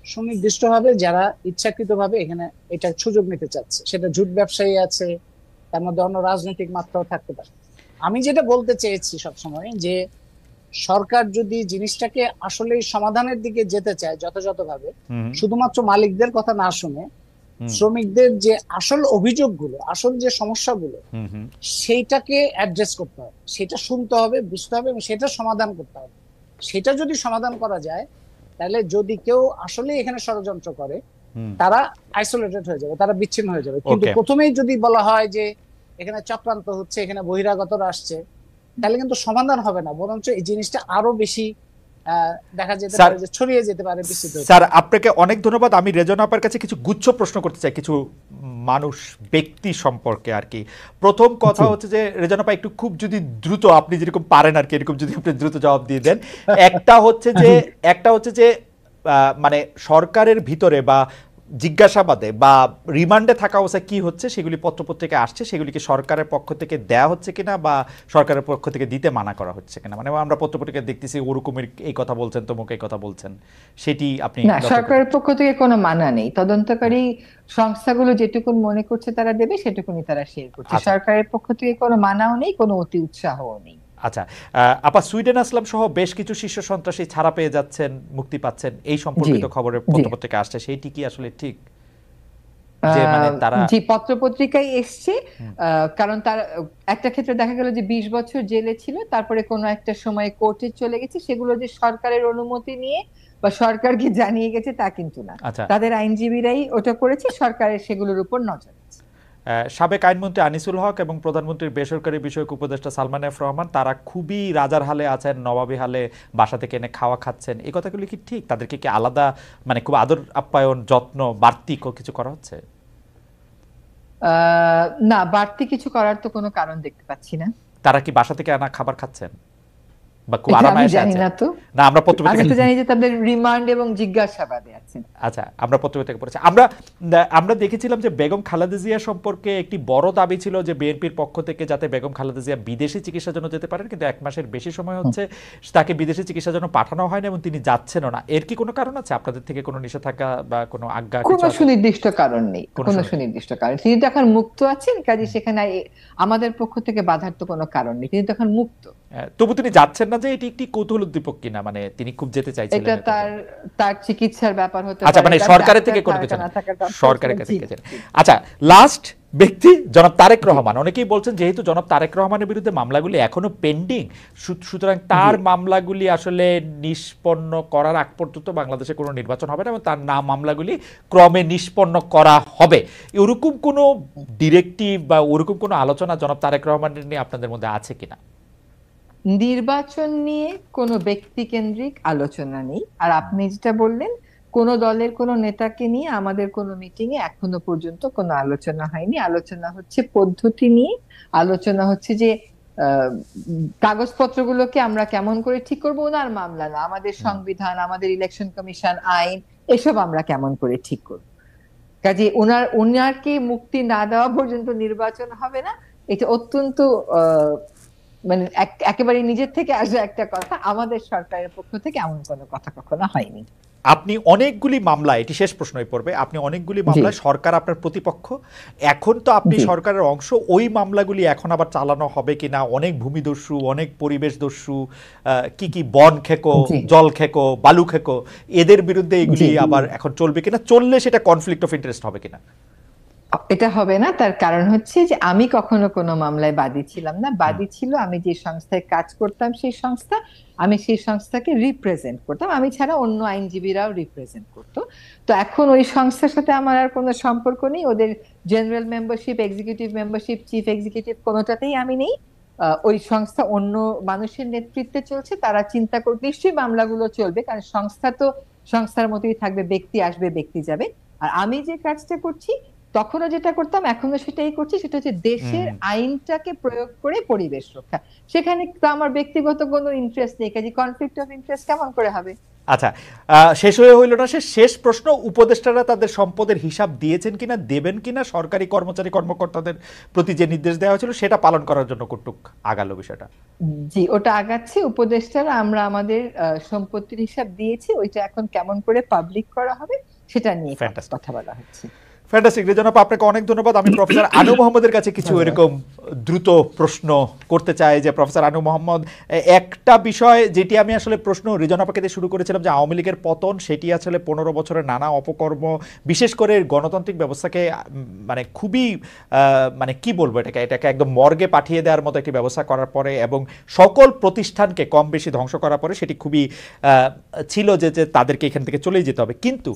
সুনির্দিষ্টভাবে যারা ইচ্ছাকৃতভাবে এখানে এটা সুযোগ নিতে চাচ্ছে, সেটা জুট ব্যবসায়ী আছে, তার মধ্যে অন্য রাজনৈতিক মাত্রাও থাকতে পারে। আমি যেটা বলতে চেয়েছি সবসময়, যে সরকার যদি জিনিসটাকে আসলে সমাধানের দিকে যেতে চায় যথাযথভাবে, শুধুমাত্র মালিকদের কথা না শুনে শ্রমিকদের যে আসল অভিযোগগুলো, আসল যে সমস্যাগুলো, সেইটাকে অ্যাড্রেস করতে হবে, সেটা শুনতে হবে, বুঝতে হবে, এবং সেটা সমাধান করতে হবে। সেটা যদি সমাধান করা যায়, তাহলে যদি কেউ আসলে এখানে ষড়যন্ত্র করে তারা আইসোলেটেড হয়ে যাবে, তারা বিচ্ছিন্ন হয়ে যাবে। কিন্তু প্রথমেই যদি বলা হয় যে এখানে চক্রান্ত হচ্ছে, এখানে বহিরাগতরা আসছে, তাহলে কিন্তু সমাধান হবে না, বরঞ্চ এই জিনিসটা আরো বেশি দেখা যেতে পারে যে ছড়িয়ে যেতে পারে, বিস্তৃত। স্যার আপনাকে অনেক ধন্যবাদ। আমি রেজন আপার কাছে কিছু গুচ্ছ প্রশ্ন করতে চাই, কিছু মানুষ ব্যক্তি সম্পর্কে আর কি। প্রথম কথা হচ্ছে যে রেজন আপা একটু খুব যদি দ্রুত, আপনি যেরকম পারেন আর কি, এরকম যদি আপনি দ্রুত জবাব দিয়ে দেন। একটা হচ্ছে যে মানে সরকারের ভিতরে বা জিজ্ঞাসাবাদে বা রিমান্ডে থাকা অবস্থায় কি হচ্ছে সেগুলি পত্রপত্রিকায় আসছে, সেগুলি কি সরকারের পক্ষ থেকে দেয়া হচ্ছে কিনা বা সরকারের পক্ষ থেকে দিতে মানা করা হচ্ছে কিনা? মানে আমরা পত্রপত্রিকায় দেখতেছি ওরকমের এই কথা বলছেন, তমুক এই কথা বলছেন, সেটি আপনি না, সরকারের পক্ষ থেকে কোনো মানা নেই। তদন্তকারী সংস্থাগুলো যেটুকুন মনে করছে তারা দেবে, সেটুকুনি তারা শেয়ার করছে। আচ্ছা। সরকারের পক্ষ থেকে কোনো মানাও নেই, কোনো অতি উৎসাহও নেই। আচ্ছা, আপা সুইডেন আসলাম সহ বেশ কিছু শীর্ষ সন্ত্রাসী ছাড়া পেয়ে যাচ্ছেন, মুক্তি পাচ্ছেন, এই জি সম্পর্কিত খবরের জি পত্রপত্রিকা আসছে, সেইটি কি আসলে ঠিক যে মানে তারা? জি, পত্রপত্রিকায় এসছে। হুম, কারণ তার একটা ক্ষেত্রে দেখা গেল যে 20 বছর জেলে ছিল, তারপরে কোনো একটা সময় কোর্টে চলে গেছে, সেগুলো যে সরকারের অনুমতি নিয়ে বা সরকারকে জানিয়ে গেছে তা কিন্তু না। আচ্ছা। তাদের আইনজীবীরাই ওটা করেছে, সরকারের সেগুলোর উপর নজর আছে। সাবেক আইনমন্ত্রী আনিসুল হক এবং প্রধানমন্ত্রীর বেসরকারি বিষয়ক উপদেষ্টা সালমান এফ রহমান তারা খুবই রাজার হালে আছেন, নবাবী হালে বাসা থেকে এনে খাওয়া খাচ্ছেন, এই কথাগুলি কি ঠিক? তাদেরকে কি আলাদা মানে খুব আদর আপ্যায়ন, যত্ন, বাড়তি কিছু করা হচ্ছে? না, বাড়তি কিছু করার তো কোনো কারণ দেখতে পাচ্ছি না। তারা কি বাসা থেকে আনা খাবার খাচ্ছেন বা খুব এটা আরামে আমি এসে জানি আছে? না তো। না, আমরা আমি পত্রপত্রিকা তো জানি যে তাদের রিমান্ড এবং জিজ্ঞাসাবাদে আছেন। আচ্ছা, আমরা পত্রপত্রিকা পড়েছি। আমরা দেখেছিলাম যে বেগম খালেদা জিয়া সম্পর্কে একটি বড় দাবি ছিল যে বিএনপির পক্ষ থেকে যাতে বেগম খালেদা জিয়া বিদেশি চিকিৎসার জন্য যেতে পারেন, কিন্তু 1 মাসের বেশি সময় হচ্ছে তাকে বিদেশি চিকিৎসার জন্য পাঠানো হয় না এবং তিনি যাচ্ছেনও না। এর কি কোনো কারণ আছে? আপনাদের থেকে কোনো নিষেধাজ্ঞা বা কোনো আজ্ঞা কিছু কোনো আছে? সুনির্দিষ্ট কারণ নেই, কোনো কোনো শুনে সুনির্দিষ্ট কারণ। তিনি তো এখন মুক্ত আছেন, কাজে সেখানে আমাদের পক্ষ থেকে বাধার তো কোনো কারণ নেই, তিনি তো এখন মুক্ত। তবু তিনি যাচ্ছেন না যে এটি একটি কৌতূহল উদ্দীপক কিনা, মানে তিনি খুব যেতে চাইছিলেন এটা এরকম? তার তার চিকিৎসার ব্যাপার হতে আচ্ছা, পারে, মানে তার সরকারের ডাক্তার থেকে কোনো কিছু থাকা না, না থাকার ব্যাপার সরকারের হতে কাছে পারে। জি গেছেন। জি আচ্ছা, লাস্ট ব্যক্তি জনাব তারেক জি রহমান। অনেকেই বলছেন যেহেতু জনাব তারেক রহমানের বিরুদ্ধে মামলাগুলি এখনো পেন্ডিং, সুতরাং জি তার মামলাগুলি আসলে নিষ্পন্ন করার আগ পর্যন্ত বাংলাদেশে কোনো নির্বাচন হবে না এবং তার মামলাগুলি ক্রমে নিষ্পন্ন করা হবে। এরকম কোনো ডিরেক্টিভ বা ওরকম কোনো আলোচনা জনাব তারেক রহমানের নিয়ে আপনাদের মধ্যে আছে কিনা? নির্বাচন নিয়ে কোনো ব্যক্তি কেন্দ্রিক আলোচনা নেই। আর আপনি যেটা বললেন, কোনো দলের কোনো নেতাকে নিয়ে আমাদের কোনো মিটিং এ এখনো পর্যন্ত কোনো আলোচনা হয়নি। আলোচনা হচ্ছে পদ্ধতি নিয়ে, আলোচনা হচ্ছে যে আহ, কাগজপত্রগুলোকে আমরা কেমন করে ঠিক করবো। ওনার মামলা না, আমাদের সংবিধান, আমাদের ইলেকশন কমিশন, আইন, এসব আমরা কেমন করে ঠিক করবো। কাজে উনারকে মুক্তি না দেওয়া পর্যন্ত নির্বাচন হবে না। এটা অত্যন্ত আহ মানে একেবারে নিজের থেকে আসা একটা কথা। আমাদের সরকারের পক্ষ থেকে এমন কোনো কথা কখনো হয়নি। আপনি অনেকগুলি মামলা, এটি শেষ প্রশ্নই পড়বে, আপনি অনেকগুলি জি মামলায় সরকার আপনার প্রতিপক্ষ, এখন তো আপনি জি সরকারের অংশ, ওই মামলাগুলি এখন আবার চালানো হবে কিনা? অনেক ভূমিদস্যু, অনেক পরিবেশদস্যু, কি কি বন খেকো, জি জল খেকো, বালু খেকো, এদের বিরুদ্ধে জি এগুলি আবার এখন চলবে কিনা? চললে সেটা কনফ্লিক্ট অফ ইন্টারেস্ট হবে কিনা? এটা হবে না। তার কারণ হচ্ছে যে আমি কখনো কোনো মামলায় বাদী ছিলাম না। হুম, বাদী ছিল আমি যে সংস্থায় কাজ করতাম, সেই সংস্থা। আমি সেই সংস্থাকে রিপ্রেজেন্ট করতাম, আমি ছাড়া অন্য আইনজীবীরাও রিপ্রেজেন্ট করতো। তো এখন ওই সংস্থার সাথে আমার আর কোনো সম্পর্ক নেই। ওদের general membership, executive membership, chief executive, কোনোটাতেই আমি নেই। ওই সংস্থা অন্য মানুষের নেতৃত্বে চলছে। তারা চিন্তা করে নিশ্চয়ই মামলাগুলো চলবে, কারণ সংস্থা তো সংস্থার মতোই থাকবে, ব্যক্তি আসবে ব্যক্তি যাবে। আর আমি যে কাজটা করছি, তখনও যেটা করতাম, এখনো সেটাই করছি, সেটা হচ্ছে দেশের হুম। আইনটাকে প্রয়োগ করে পরিবেশ রক্ষা। সেখানে তো আমার ব্যক্তিগত কোনো ইন্টারেস্ট নেই, কাজে কনফ্লিক্ট অফ ইন্টারেস্ট কেমন করে হবে। আচ্ছা, শেষ হয়ে হইল না, শেষ প্রশ্ন, উপদেষ্টারা তাদের সম্পদের হিসাব দিয়েছেন কিনা, দেবেন কিনা? সরকারি কর্মচারী কর্মকর্তাদের প্রতি যে নির্দেশ দেওয়া হয়েছিল সেটা পালন করার জন্য কতটুক আগালো বিষয়টা? জি, ওটা আগাচ্ছে। উপদেষ্টারা আমরা আমাদের সম্পত্তির হিসাব দিয়েছি, ওইটা এখন কেমন করে পাবলিক করা হবে সেটা নিয়ে ফ্যান্টাস্টিক, কথা বলা হচ্ছে। ফ্যান্টাস্টিক। রেজনাপ, আপনাকে অনেক ধন্যবাদ। আমি প্রফেসর আনু মোহাম্মদের কাছে কিছু ধন্যবাদ। এরকম দ্রুত প্রশ্ন করতে চাই যে প্রফেসর আনু মোহাম্মদ, একটা বিষয় যেটি আমি আসলে প্রশ্ন রিজনাপাকে দিয়ে শুরু করেছিলাম যে আওয়ামী লীগের পতন, সেটি আসলে 15 বছরের নানা অপকর্ম, বিশেষ করে গণতান্ত্রিক ব্যবস্থাকে মানে খুবই মানে কি বলবো, এটাকে একদম মর্গে পাঠিয়ে দেওয়ার মতো একটি ব্যবস্থা করার পরে এবং সকল প্রতিষ্ঠানকে কম বেশি ধ্বংস করার পরে সেটি খুবই ছিল যে তাদেরকে এখান থেকে চলেই যেতে হবে। কিন্তু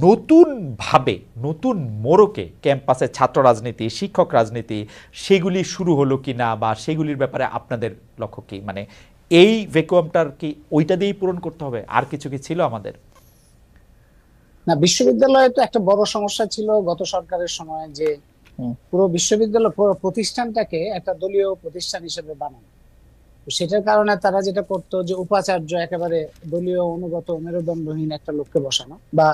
নতুনভাবে, নতুন মোড়কে ক্যাম্পাসে ছাত্র রাজনীতি, শিক্ষক রাজনীতি, সেগুলি শুরু হলো কিনা বা সেগুলির ব্যাপারে আপনাদের লক্ষ্য কি? মানে এই ভ্যাকুয়ামটার কি ওইটা দিয়েই পূরণ করতে হবে, আর কিছু কি ছিল আমাদের? না, বিশ্ববিদ্যালয়ে তো একটা বড় সমস্যা ছিল গত সরকারের সময়, যে পুরো বিশ্ববিদ্যালয়, পুরো প্রতিষ্ঠানটাকে একটা দলীয় প্রতিষ্ঠান হিসেবে বানানো। তো সেটার কারণে তারা যেটা করতো যে উপাচার্য একেবারে দলীয় অনুগত মেরুদণ্ডহীন একটা লোককে বসানো, বা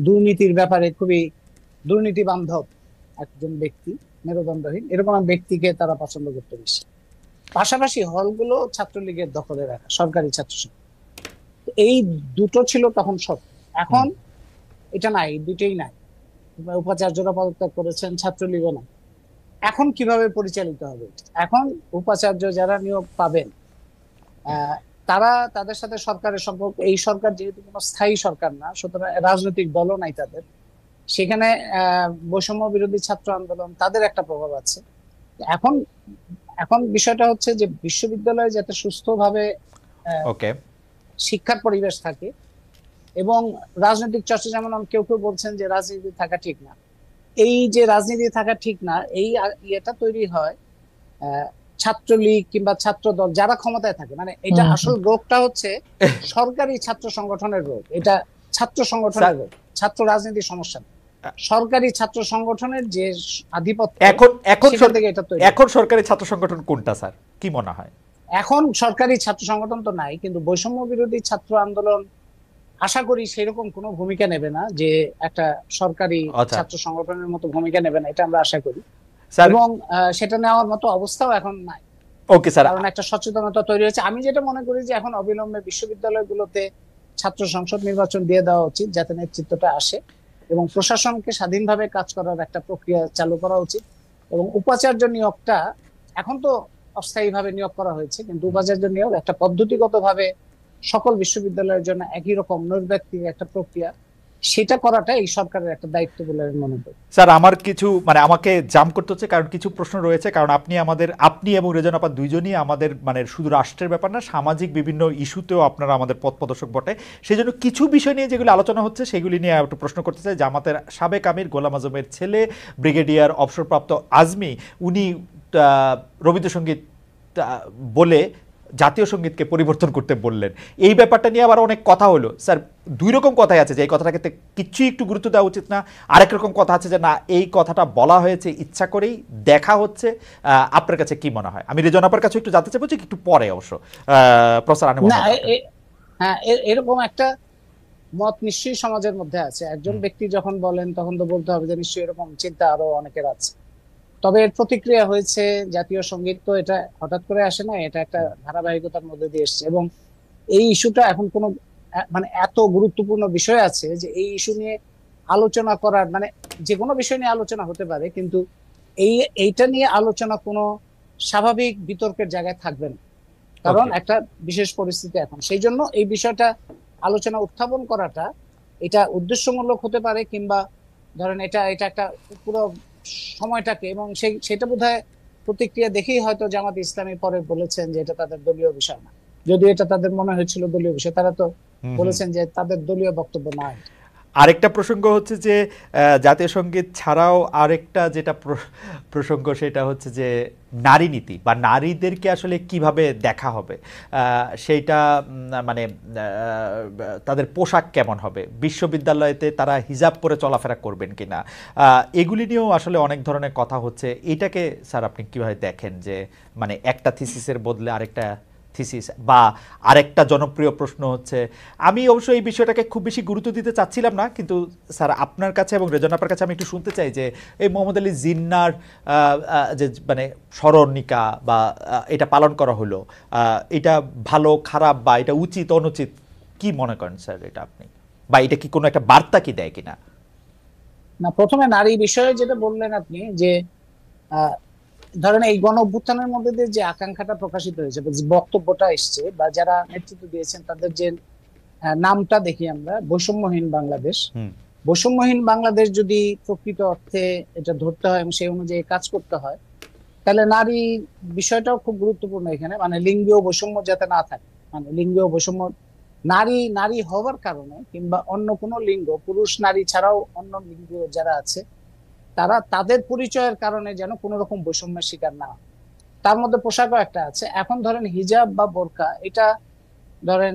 দুর্নীতির ব্যাপারে খুবই দুর্নীতি বান্ধব একজন ব্যক্তি, মেরুদণ্ডহীন এরকম ব্যক্তিকে তারা পছন্দ করতে বেশি। পাশাপাশি হলগুলো ছাত্রলীগের দখলে রাখা, সরকারি ছাত্র সংসদ, এই দুটো ছিল তখন শর্ত। এখন এটা নাই, দুটোই নাই। উপাচার্যরা পদত্যাগ করেছেন, ছাত্রলীগও না। এখন কিভাবে পরিচালিত হবে? এখন উপাচার্য যারা নিয়োগ পাবেন তারা, তাদের সাথে সরকারের সম্পর্ক, এই সরকার যেহেতু কোনো স্থায়ী সরকার না, সুতরাং রাজনৈতিক দলও নাই তাদের, সেখানে বৈষম্য বিরোধী ছাত্র আন্দোলন তাদের একটা প্রভাব আছে। এখন এখন বিষয়টা হচ্ছে যে বিশ্ববিদ্যালয়ে যাতে সুস্থভাবে শিক্ষার পরিবেশ থাকে এবং রাজনৈতিক চর্চা, যেমন কেউ কেউ বলছেন যে রাজনীতি থাকা ঠিক না, এই যে রাজনীতি থাকা ঠিক না, এই ইয়েটা তৈরি হয় ছাত্রলীগ কিংবা ছাত্র দল যারা ক্ষমতায় থাকে, মানে এটা আসল রোগটা হচ্ছে সরকারি ছাত্র সংগঠনের রোগ, এটা ছাত্র সংগঠনের রোগ, ছাত্র রাজনীতির সমস্যা। সরকারি ছাত্র সংগঠনের যে আধিপত্য, এখন সরকারি ছাত্র সংগঠন কোনটা স্যার, কি মনে হয়? এখন সরকারি ছাত্র সংগঠন তো নাই, কিন্তু বৈষম্য বিরোধী ছাত্র আন্দোলন আশা করি সেরকম কোনো ভূমিকা নেবে না, যে একটা সরকারি ছাত্র সংগঠনের মতো ভূমিকা নেবে না, এটা আমরা আশা করি। এবং সেটা নেওয়ার মতো অবস্থাও এখন নাই। ওকে স্যার, কারণ একটা সচেতনতা তৈরি হয়েছে। আমি যেটা মনে করি যে এখন অবিলম্বে বিশ্ববিদ্যালয়গুলোতে ছাত্র সংসদ নির্বাচন দিয়ে দেওয়া উচিত, যাতে নেতৃত্বটা আসে এবং প্রশাসনকে স্বাধীনভাবে কাজ করার একটা প্রক্রিয়া চালু করা উচিত। এবং উপাচার্য নিয়োগটা এখন তো অস্থায়ীভাবে নিয়োগ করা হয়েছে, কিন্তু উপাচার্য নিয়োগ একটা পদ্ধতিগতভাবে সকল বিশ্ববিদ্যালয়ের জন্য একই রকম নৈর্ব্যক্তিক একটা প্রক্রিয়া, সেটা করাটা এই সরকারের একটা দায়িত্ব বলে মনে করি। স্যার আমার কিছু মানে আমাকে জাম্প করতে হচ্ছে, কারণ কিছু প্রশ্ন রয়েছে, কারণ আপনি এবং রেজন আপা দুইজনই আমাদের মানে শুধু রাষ্ট্রের ব্যাপার না, সামাজিক বিভিন্ন ইস্যুতেও আপনারা আমাদের পথ প্রদর্শক বটে। সেই জন্য কিছু বিষয় নিয়ে যেগুলো আলোচনা হচ্ছে সেগুলি নিয়ে একটু প্রশ্ন করতে চাই। জামাতের সাবেক আমির গোলাম আজমের ছেলে ব্রিগেডিয়ার অবসরপ্রাপ্ত আজমি, উনি রবীন্দ্রসঙ্গীত বলে জাতীয় সঙ্গীতকে পরিবর্তন করতে বললেন। এই ব্যাপারটা নিয়ে আবার অনেক কথা হলো। স্যার দুই রকম কথাই আছে, যে এই কথাটাকে কিছুই একটু গুরুত্ব দেওয়া উচিত না, আরেক রকম কথা আছে যে না এই কথাটা বলা হয়েছে ইচ্ছা করেই দেখা হচ্ছে। আপনার কাছে কি মনে হয়? আমি রেজন আপার কাছে একটু জানতে চাইবো, একটু পরে অবশ্য প্রফেসর আনিমুল। হ্যাঁ, এরকম একটা মত নিশ্চয়ই সমাজের মধ্যে আছে। একজন ব্যক্তি যখন বলেন তখন তো বলতে হবে যে নিশ্চয়ই এরকম চিন্তা আরো অনেকের আছে। তবে এর প্রতিক্রিয়া হয়েছে, জাতীয় সঙ্গীত তো এটা হঠাৎ করে আসে না, এটা একটা ধারাবাহিকতার মধ্যে দিয়ে এসছে। এবং এই ইস্যুটা এখন কোনো মানে এত গুরুত্বপূর্ণ বিষয় আছে যে এই ইস্যু নিয়ে আলোচনা করার, মানে যে কোনো বিষয় নিয়ে আলোচনা হতে পারে, কিন্তু এইটা নিয়ে আলোচনা কোনো স্বাভাবিক বিতর্কের জায়গায় থাকবে না, কারণ একটা বিশেষ পরিস্থিতি এখন। সেই জন্য এই বিষয়টা আলোচনা উত্থাপন করাটা এটা উদ্দেশ্যমূলক হতে পারে, কিংবা ধরেন এটা একটা পুরো সময়টাকে, এবং সেটা বোধহয় প্রতিক্রিয়া দেখেই হয়তো জামাত ইসলামী পরে বলেছেন যে এটা তাদের দলীয় বিষয় না, যদিও এটা তাদের মনে হয়েছিল দলীয় বিষয়, তারা তো বলেছেন যে তাদের দলীয় বক্তব্য না। আরেকটা প্রসঙ্গ হচ্ছে যে জাতীয় সঙ্গীত ছাড়াও আরেকটা যেটা প্রসঙ্গ, সেটা হচ্ছে যে নারী নীতি বা নারীদেরকে আসলে কিভাবে দেখা হবে, সেইটা মানে তাদের পোশাক কেমন হবে, বিশ্ববিদ্যালয়তে তারা হিজাব পরে চলাফেরা করবেন কিনা, এগুলি নিয়েও আসলে অনেক ধরনের কথা হচ্ছে। এটাকে স্যার আপনি কিভাবে দেখেন, যে মানে একটা থিসিসের বদলে আরেকটা থিসিস? বা আরেকটা জনপ্রিয় প্রশ্ন হচ্ছে, আমি অবশ্য এই বিষয়টাকে খুব বেশি গুরুত্ব দিতে চাচ্ছিলাম না, কিন্তু স্যার আপনার কাছে এবং রেজন আপার কাছে আমি একটু শুনতে চাই যে এই মোহাম্মদ আলী জিন্নার যে মানে স্মরণিকা বা এটা পালন করা হলো, এটা ভালো খারাপ বা এটা উচিত অনুচিত, কি মনে করেন স্যার এটা আপনি? বা এটা কি কোনো একটা বার্তা কি দেয় কিনা? না, প্রথমে নারী বিষয়ে যেটা বললেন আপনি, যে ধরেন এই গণ অভ্যুত্থানের মধ্যে দিয়ে যে আকাঙ্ক্ষাটা প্রকাশিত হয়েছে, বক্তব্যটা এসছে, বা যারা নেতৃত্ব দিয়েছেন তাদের যে নামটা দেখি আমরা, বৈষম্যহীন বাংলাদেশ। বৈষম্যহীন বাংলাদেশ যদি প্রকৃত অর্থে এটা ধরতে হয় এবং সেই অনুযায়ী কাজ করতে হয়, তাহলে নারী বিষয়টাও খুব গুরুত্বপূর্ণ এখানে। মানে লিঙ্গীয় বৈষম্য যাতে না থাকে, মানে লিঙ্গীয় বৈষম্য নারী হওয়ার কারণে, কিংবা অন্য কোনো লিঙ্গ, পুরুষ নারী ছাড়াও অন্য লিঙ্গ যারা আছে, তারা তাদের পরিচয়ের কারণে যেন কোনো রকম বৈষম্যের শিকার না হয়। তার মধ্যে পোশাকও একটা আছে। এখন ধরেন হিজাব বা বোরকা, এটা ধরেন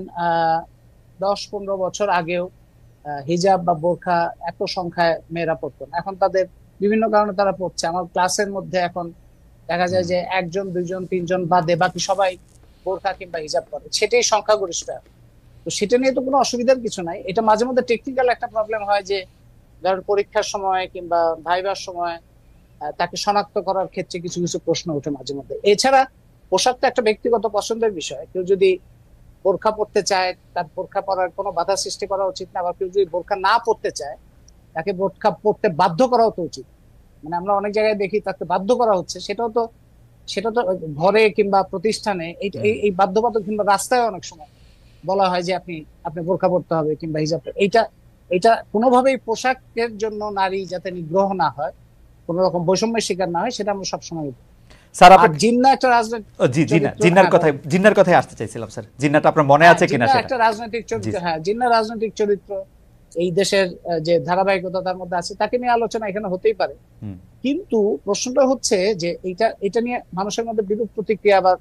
10-15 বছর আগেও হিজাব বা বোরকা এত সংখ্যায় মেয়েরা পড়তো না, এখন তাদের বিভিন্ন কারণে তারা পড়ছে। আমার ক্লাসের মধ্যে এখন দেখা যায় যে 1 জন 2 জন 3 জন বাদে বাকি সবাই বোরকা কিংবা হিজাব পরে, সেটাই সংখ্যাগরিষ্ঠ। তো সেটা নিয়ে তো কোনো অসুবিধার কিছু নাই। এটা মাঝে মধ্যে টেকনিক্যাল একটা প্রবলেম হয় যে ধরেন পরীক্ষার সময় কিংবা ভাইবার সময় তাকে শনাক্ত করার ক্ষেত্রে কিছু কিছু প্রশ্ন ওঠে মাঝে মধ্যে। এছাড়া পোশাকটা একটা ব্যক্তিগত পছন্দের বিষয়। কেউ যদি বোরখা পড়তে চায় তার বোরখা পরার কোনো বাধা সৃষ্টি করা উচিত না, আবার কেউ যদি বোরখা না পড়তে চায় তাকে বোরখা পড়তে বাধ্য করাও তো উচিত। মানে আমরা অনেক জায়গায় দেখি তাকে বাধ্য করা হচ্ছে, সেটা তো ঘরে কিংবা প্রতিষ্ঠানে এই বাধ্যবাধক, কিংবা রাস্তায় অনেক সময় বলা হয় যে আপনি আপনি বোরখা পড়তে হবে কিংবা হিজাব। এইটা এটা কোনোভাবেই পোশাকের জন্য নারী যাতে নিগ্রহ না হয়, কোন রকম বৈষম্যের শিকার না হয়, সেটা আমরা সবসময়। স্যার আর আপনার জিন্না একটা রাজনৈতিক জি জিন্নার কথায় আসতে চাইছিলাম স্যার, জিন্নাটা আপনার মনে আছে কিনা জিন্না সেটা। একটা রাজনৈতিক জি চরিত্র, স্যার। হ্যাঁ জিন্না রাজনৈতিক চরিত্র, এই দেশের যে ধারাবাহিকতা তার মধ্যে আছে, তাকে নিয়ে আলোচনা এখানে হতেই পারে। হুম। কিন্তু প্রশ্নটা হচ্ছে যে এটা নিয়ে মানুষের মধ্যে বিরূপ প্রতিক্রিয়া আবার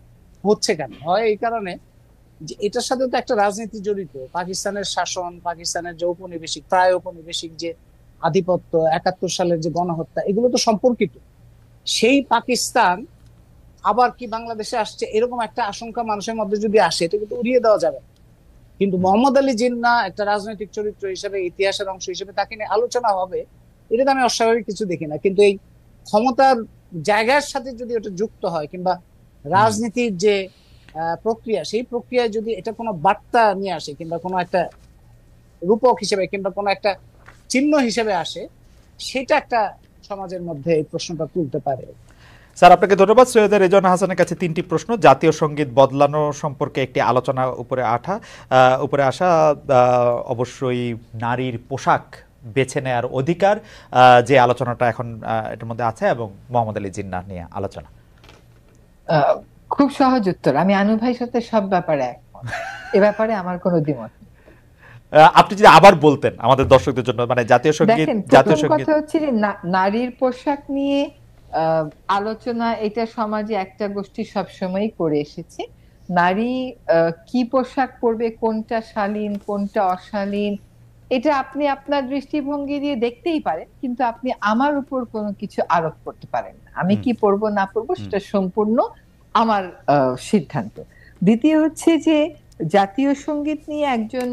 হচ্ছে কেন? হয় এই কারণে যে এটার সাথে তো একটা রাজনীতি জড়িত। পাকিস্তানের শাসন, পাকিস্তানের যে ঔপনিবেশিক, প্রায় ঔপনিবেশিক যে আধিপত্য, 71 সালের যে গণহত্যা, এগুলো তো সম্পর্কিত। সেই পাকিস্তান আবার কি বাংলাদেশে আসছে, এরকম একটা আশঙ্কা মানুষের মধ্যে যদি আসে, এটা কিন্তু উড়িয়ে দেওয়া যাবে না। কিন্তু মোহাম্মদ আলী জিন্না একটা রাজনৈতিক চরিত্র হিসেবে, ইতিহাসের অংশ হিসেবে তাকে নিয়ে আলোচনা হবে, এটাতে আমি অস্বাভাবিক কিছু দেখি না। কিন্তু এই ক্ষমতার জায়গার সাথে যদি ওটা যুক্ত হয়, কিংবা রাজনীতির যে প্রক্রিয়া, সেই প্রক্রিয়ায় যদি এটা কোনো বার্তা নিয়ে আসে, কিংবা কোনো একটা রূপক হিসেবে কিংবা কোনো একটা চিহ্ন হিসেবে আসে, সেটা একটা সমাজের মধ্যে এই প্রশ্নটা তুলতে পারে। স্যার আপনাকে ধন্যবাদ। সৈয়দ রেজওয়ানা হাসানের কাছে 3টি প্রশ্ন। জাতীয় সঙ্গীত বদলানো সম্পর্কে একটি আলোচনা উপরে আসা, অবশ্যই নারীর পোশাক বেছে নেওয়ার অধিকার, যে আলোচনাটা এখন এটার মধ্যে আছে, এবং মোহাম্মদ আলী জিন্নাহ নিয়ে আলোচনা। খুব সহজ উত্তর, আমি আনু ভাইয়ের সাথে সব ব্যাপারে একমত। এ ব্যাপারে আমার কোনো দ্বিমত নেই। আপনি যদি আবার বলতেন আমাদের দর্শকদের জন্য, মানে জাতীয় সঙ্গীত, দেখেন, জাতীয় প্রথম সঙ্গীত। কথা হচ্ছে যে নারীর পোশাক নিয়ে আলোচনা, এটা সমাজে একটা গোষ্ঠী সবসময়ই করে এসেছে। নারী কি পোশাক পরবে, কোনটা শালীন কোনটা অশালীন, এটা আপনি আপনার দৃষ্টিভঙ্গি দিয়ে দেখতেই পারেন, কিন্তু আপনি আমার উপর কোনো কিছু আরোপ করতে পারেন না। আমি কি পরবো না পরবো সেটা সম্পূর্ণ আমার সিদ্ধান্ত। দ্বিতীয় হচ্ছে যে জাতীয় সঙ্গীত নিয়ে একজন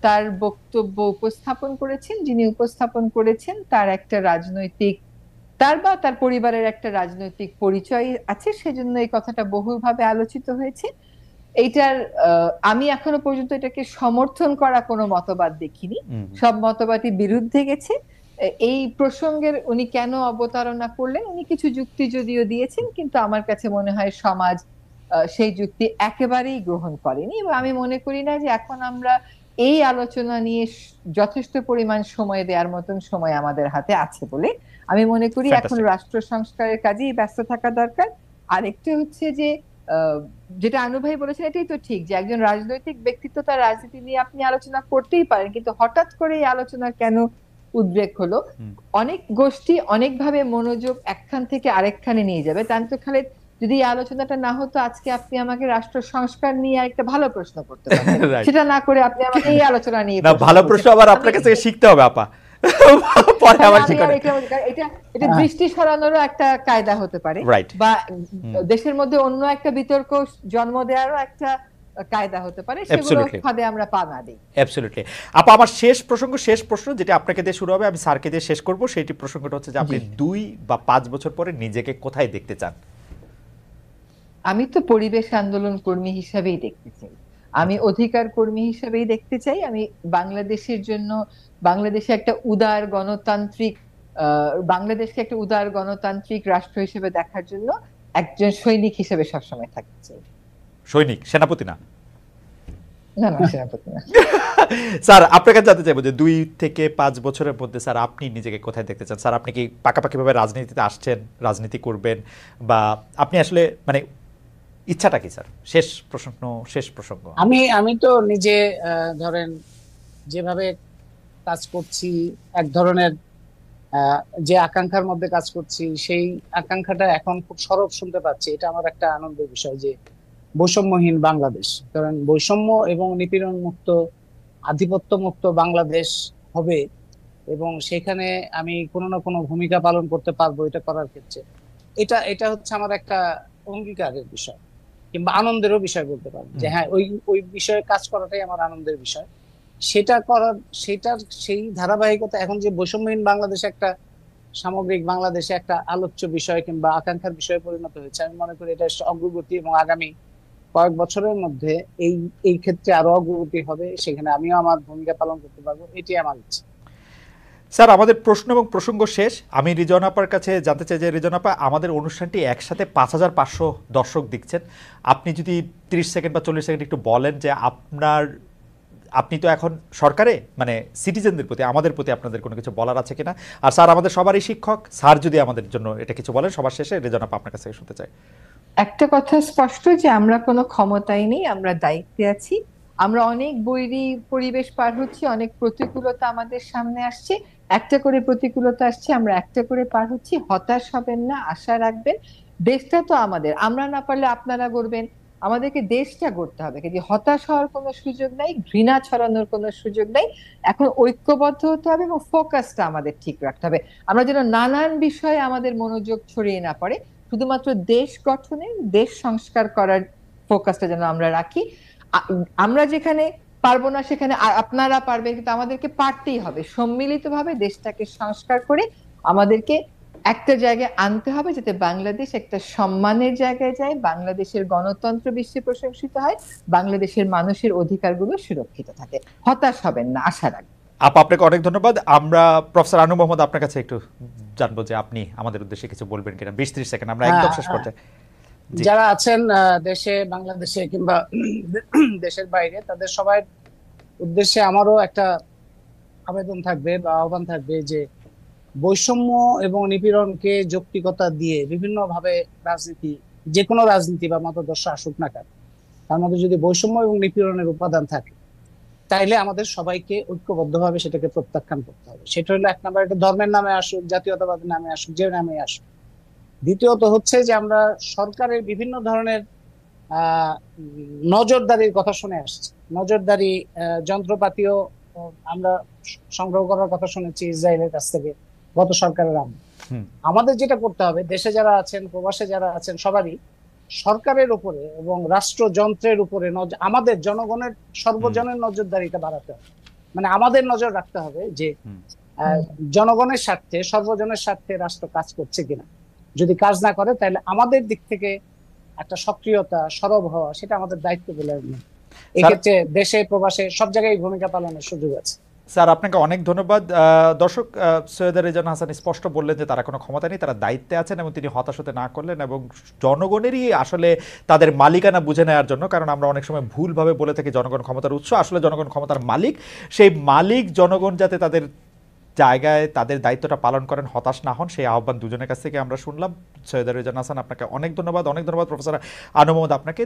তার বক্তব্য উপস্থাপন করেছেন, যিনি উপস্থাপন করেছেন তার একটা রাজনৈতিক, তার বা তার পরিবারের একটা রাজনৈতিক পরিচয় আছে, সেজন্য এই কথাটা বহুভাবে আলোচিত হয়েছে। এইটার আমি এখনো পর্যন্ত এটাকে সমর্থন করা কোনো মতবাদ দেখিনি, সব মতবাদই বিরুদ্ধে গেছে। এই প্রসঙ্গের উনি কেন অবতারণা করলেন, উনি কিছু যুক্তি যদিও দিয়েছেন, কিন্তু আমার কাছে মনে হয় সমাজ সেই যুক্তি একেবারেই গ্রহণ করেনি, এবং আমি মনে করি না যে এখন আমরা এই আলোচনা নিয়ে যথেষ্ট পরিমাণ সময় দেওয়ার মতন সময় আমাদের হাতে আছে বলে আমি মনে করি। এখন রাষ্ট্র সংস্কারের কাজেই ব্যস্ত থাকা দরকার। আরেকটা হচ্ছে যে যেটা আনু ভাই বলেছেন, এটাই তো ঠিক যে একজন রাজনৈতিক ব্যক্তিত্ব, তার রাজনীতি নিয়ে আপনি আলোচনা করতেই পারেন, কিন্তু হঠাৎ করে এই আলোচনা কেন উদ্রেক হলো? অনেক গোষ্ঠী অনেকভাবে মনোযোগ একখান থেকে আরেকখানে নিয়ে যাবে। তানতো খালেদ, যদি এই আলোচনাটা না হতো, আজকে আপনি আমাকে রাষ্ট্র সংস্কার নিয়ে একটা ভালো প্রশ্ন করতে পারতেন। সেটা না করে আপনি আমাকে এই আলোচনা নিয়ে ভালো প্রশ্ন আবার আপনার কাছে শিখতে হবে আপা। এটা দৃষ্টি সরানোরও একটা কায়দা হতে পারে, বা দেশের মধ্যে অন্য একটা বিতর্ক জন্ম দেওয়ারও একটা কায়দা হতে পারে, সেগুলো ফাঁদে আমরা পা না দিই। অ্যাবসলিউটলি আপা, আমার শেষ প্রশ্ন যেটা আপনাকে দিয়ে শুরু হবে, আমি স্যারকে দিয়ে শেষ করব। সেইটি প্রসঙ্গটা হচ্ছে যে আপনি 2 বা 5 বছর পরে নিজেকে কোথায় দেখতে চান? আমি তো পরিবেশ আন্দোলন কর্মী হিসাবেই দেখতে চাই, আমি অধিকার কর্মী হিসেবেই দেখতে চাই। আমি বাংলাদেশের জন্য, বাংলাদেশে একটা উদার গণতান্ত্রিক, বাংলাদেশকে একটা উদার গণতান্ত্রিক রাষ্ট্র হিসেবে দেখার জন্য একজন সৈনিক হিসেবে সবসময় থাকতে চাই। সৈনিক, সেনাপতি না? না না, সেনাপতি না। স্যার আপনার কাছে জানতে চাইবো যে 2 থেকে 5 বছরের মধ্যে স্যার আপনি নিজেকে কোথায় দেখতে চান? স্যার আপনি কি পাকাপাকিভাবে রাজনীতিতে আসছেন, রাজনীতি করবেন, বা আপনি আসলে মানে ইচ্ছাটা কি স্যার? শেষ প্রসঙ্গ। আমি তো নিজে ধরেন যেভাবে কাজ করছি, এক ধরনের যে আকাঙ্ক্ষার মধ্যে কাজ করছি, সেই আকাঙ্ক্ষাটা এখন খুব সরব শুনতে পাচ্ছি। এটা আমার একটা আনন্দের বিষয় যে বৈষম্যহীন বাংলাদেশ, কারণ বৈষম্য এবং নিপীড়ন মুক্ত, আধিপত্য মুক্ত বাংলাদেশ হবে, এবং সেখানে আমি কোনো না কোনো ভূমিকা পালন করতে পারবো এটা করার ক্ষেত্রে। এটা হচ্ছে আমার একটা অঙ্গীকারের বিষয়। কিংবা আনন্দেরও বিষয় বলতে পারেন, যে হ্যাঁ ওই ওই বিষয়ে কাজ করাটাই আমার আনন্দের বিষয়। সেটা করার সেটার সেই ধারাবাহিকতা এখন যে বৈষম্যহীন বাংলাদেশে একটা সামগ্রিক বাংলাদেশে একটা আলোচ্য বিষয় কিংবা আকাঙ্ক্ষার বিষয়ে পরিণত হয়েছে, আমি মনে করি এটা অগ্রগতি, এবং আগামী কয়েক বছরের মধ্যে এই এই ক্ষেত্রে আরো অগ্রগতি হবে, সেখানে আমিও আমার ভূমিকা পালন করতে পারবো, এটি আমার ইচ্ছা। স্যার, আমাদের প্রশ্ন এবং প্রসঙ্গ শেষ। আমি রিজন আপার কাছে জানতে চাই যে রিজন আপা, আমাদের অনুষ্ঠানটি একসাথে 5500 দর্শক দেখছেন। আপনি যদি 30 সেকেন্ড বা 40 সেকেন্ড একটু বলেন যে আপনি তো এখন সরকারে মানে সিটিজেনদের প্রতি, আমাদের প্রতি আপনাদের কোনো কিছু বলার আছে কিনা। আর স্যার আমাদের সবারই শিক্ষক, স্যার যদি আমাদের জন্য এটা কিছু বলেন সবার শেষে, রিজন আপা আপনার কাছে শুনতে চাই। একটা কথা স্পষ্ট যে আমরা কোনো ক্ষমতাই নেই, আমরা দায়িত্বে আছি। আমরা অনেক বৈরী পরিবেশ পার হচ্ছি, অনেক প্রতিকূলতা আমাদের সামনে আসছে, একটা করে প্রতিকূলতা আসছে, আমরা একটা করে পার হচ্ছি। হতাশ হবেন না, আশা রাখবেন। দেশটা তো আমাদের, আমরা না পারলে আপনারা গড়বেন। আমাদেরকে দেশটা গড়তে হবে, কিন্তু হতাশ হওয়ার কোনো সুযোগ নাই, ঘৃণা ছড়ানোর কোনো সুযোগ নাই। এখন ঐক্যবদ্ধ হতে হবে এবং ফোকাসটা আমাদের ঠিক রাখতে হবে। আমরা যেন নানান বিষয়ে আমাদের মনোযোগ ছড়িয়ে না পড়ে, শুধুমাত্র দেশ গঠনে, দেশ সংস্কার করার ফোকাসটা যেন আমরা রাখি। আমরা যেখানে পারবো না সেখানে আপনারা পারবেন, কিন্তু আমাদেরকে পারতেই হবে। সম্মিলিতভাবে দেশটাকে সংস্কার করে আমাদেরকে একটা জায়গায় আনতে হবে, যাতে বাংলাদেশ একটা সম্মানের জায়গায় যায়, বাংলাদেশের গণতন্ত্র বিশ্বে প্রশংসিত হয়, বাংলাদেশের মানুষের অধিকারগুলো সুরক্ষিত থাকে। হতাশ হবেন না, আশা রাখবেন। আপা, আপনাকে অনেক ধন্যবাদ। আমরা প্রফেসর আনু মোহাম্মদ আপনার কাছে একটু জানবো যে আপনি আমাদের উদ্দেশ্যে কিছু বলবেন কিনা। 20-30 সেকেন্ড, আমরা একদম শেষ পর্যায়ে। যারা আছেন দেশে, বাংলাদেশে কিংবা দেশের বাইরে, তাদের সবার উদ্দেশ্যে আমারও একটা আবেদন থাকবে বা আহ্বান থাকবে যে বৈষম্য এবং নিপীড়নকে যৌক্তিকতা দিয়ে বিভিন্ন ভাবে রাজনীতি, যে কোনো রাজনীতি বা মতাদর্শ আসুক না কেন, তার মধ্যে যদি বৈষম্য এবং নিপীড়নের উপাদান থাকে, তাইলে আমাদের সবাইকে ঐক্যবদ্ধভাবে সেটাকে প্রত্যাখ্যান করতে হবে। সেটা হলো এক নম্বর, এটা ধর্মের নামে আসুক, জাতীয়তাবাদের নামে আসুক, যে নামে আসুক। দ্বিতীয়ত হচ্ছে যে আমরা সরকারের বিভিন্ন ধরনের নজরদারির কথা শুনে আসছি। নজরদারি যন্ত্রপাতিও আমরা সংগ্রহ করার কথা শুনেছি ইসরায়েলের কাছ থেকে গত সরকারের আমলে। আমাদের যেটা করতে হবে, দেশে যারা আছেন, প্রবাসে যারা আছেন, সবারই সরকারের উপরে এবং রাষ্ট্রযন্ত্রের উপরে আমাদের জনগণের, সর্বজনের নজরদারিটা বাড়াতে হবে। মানে আমাদের নজর রাখতে হবে যে জনগণের স্বার্থে, সর্বজনের স্বার্থে রাষ্ট্র কাজ করছে কিনা। যদি কাজ না করে, তাহলে আমাদের দিক থেকে একটা সক্রিয়তা, সরব হওয়া, সেটা আমাদের দায়িত্ব বলে মনে হয়। এক্ষেত্রে দেশে প্রবাসে সব জায়গায় ভূমিকা পালনের সুযোগ আছে। স্যার, আপনাকে অনেক ধন্যবাদ। দর্শক, সৈয়দা রেজানা হাসান স্পষ্ট বললেন যে তারা কোনো ক্ষমতা নেই, তারা দায়িত্বে আছেন, এবং তিনি হতাশ হতে না করলেন, এবং জনগণেরই আসলে তাদের মালিকানা বুঝে নেওয়ার জন্য। কারণ আমরা অনেক সময় ভুলভাবে বলে থাকি জনগণ ক্ষমতার উৎস, আসলে জনগণ ক্ষমতার মালিক। সেই মালিক জনগণ যাতে তাদের জায়গায় তাদের দায়িত্বটা পালন করেন, হতাশ না হন, সেই আহ্বান দুজনের কাছ থেকে আমরা শুনলাম। সৈয়দা রেজানা হাসান, আপনাকে অনেক ধন্যবাদ। অনেক ধন্যবাদ প্রফেসর আনু মোহাম্মদ আপনাকে।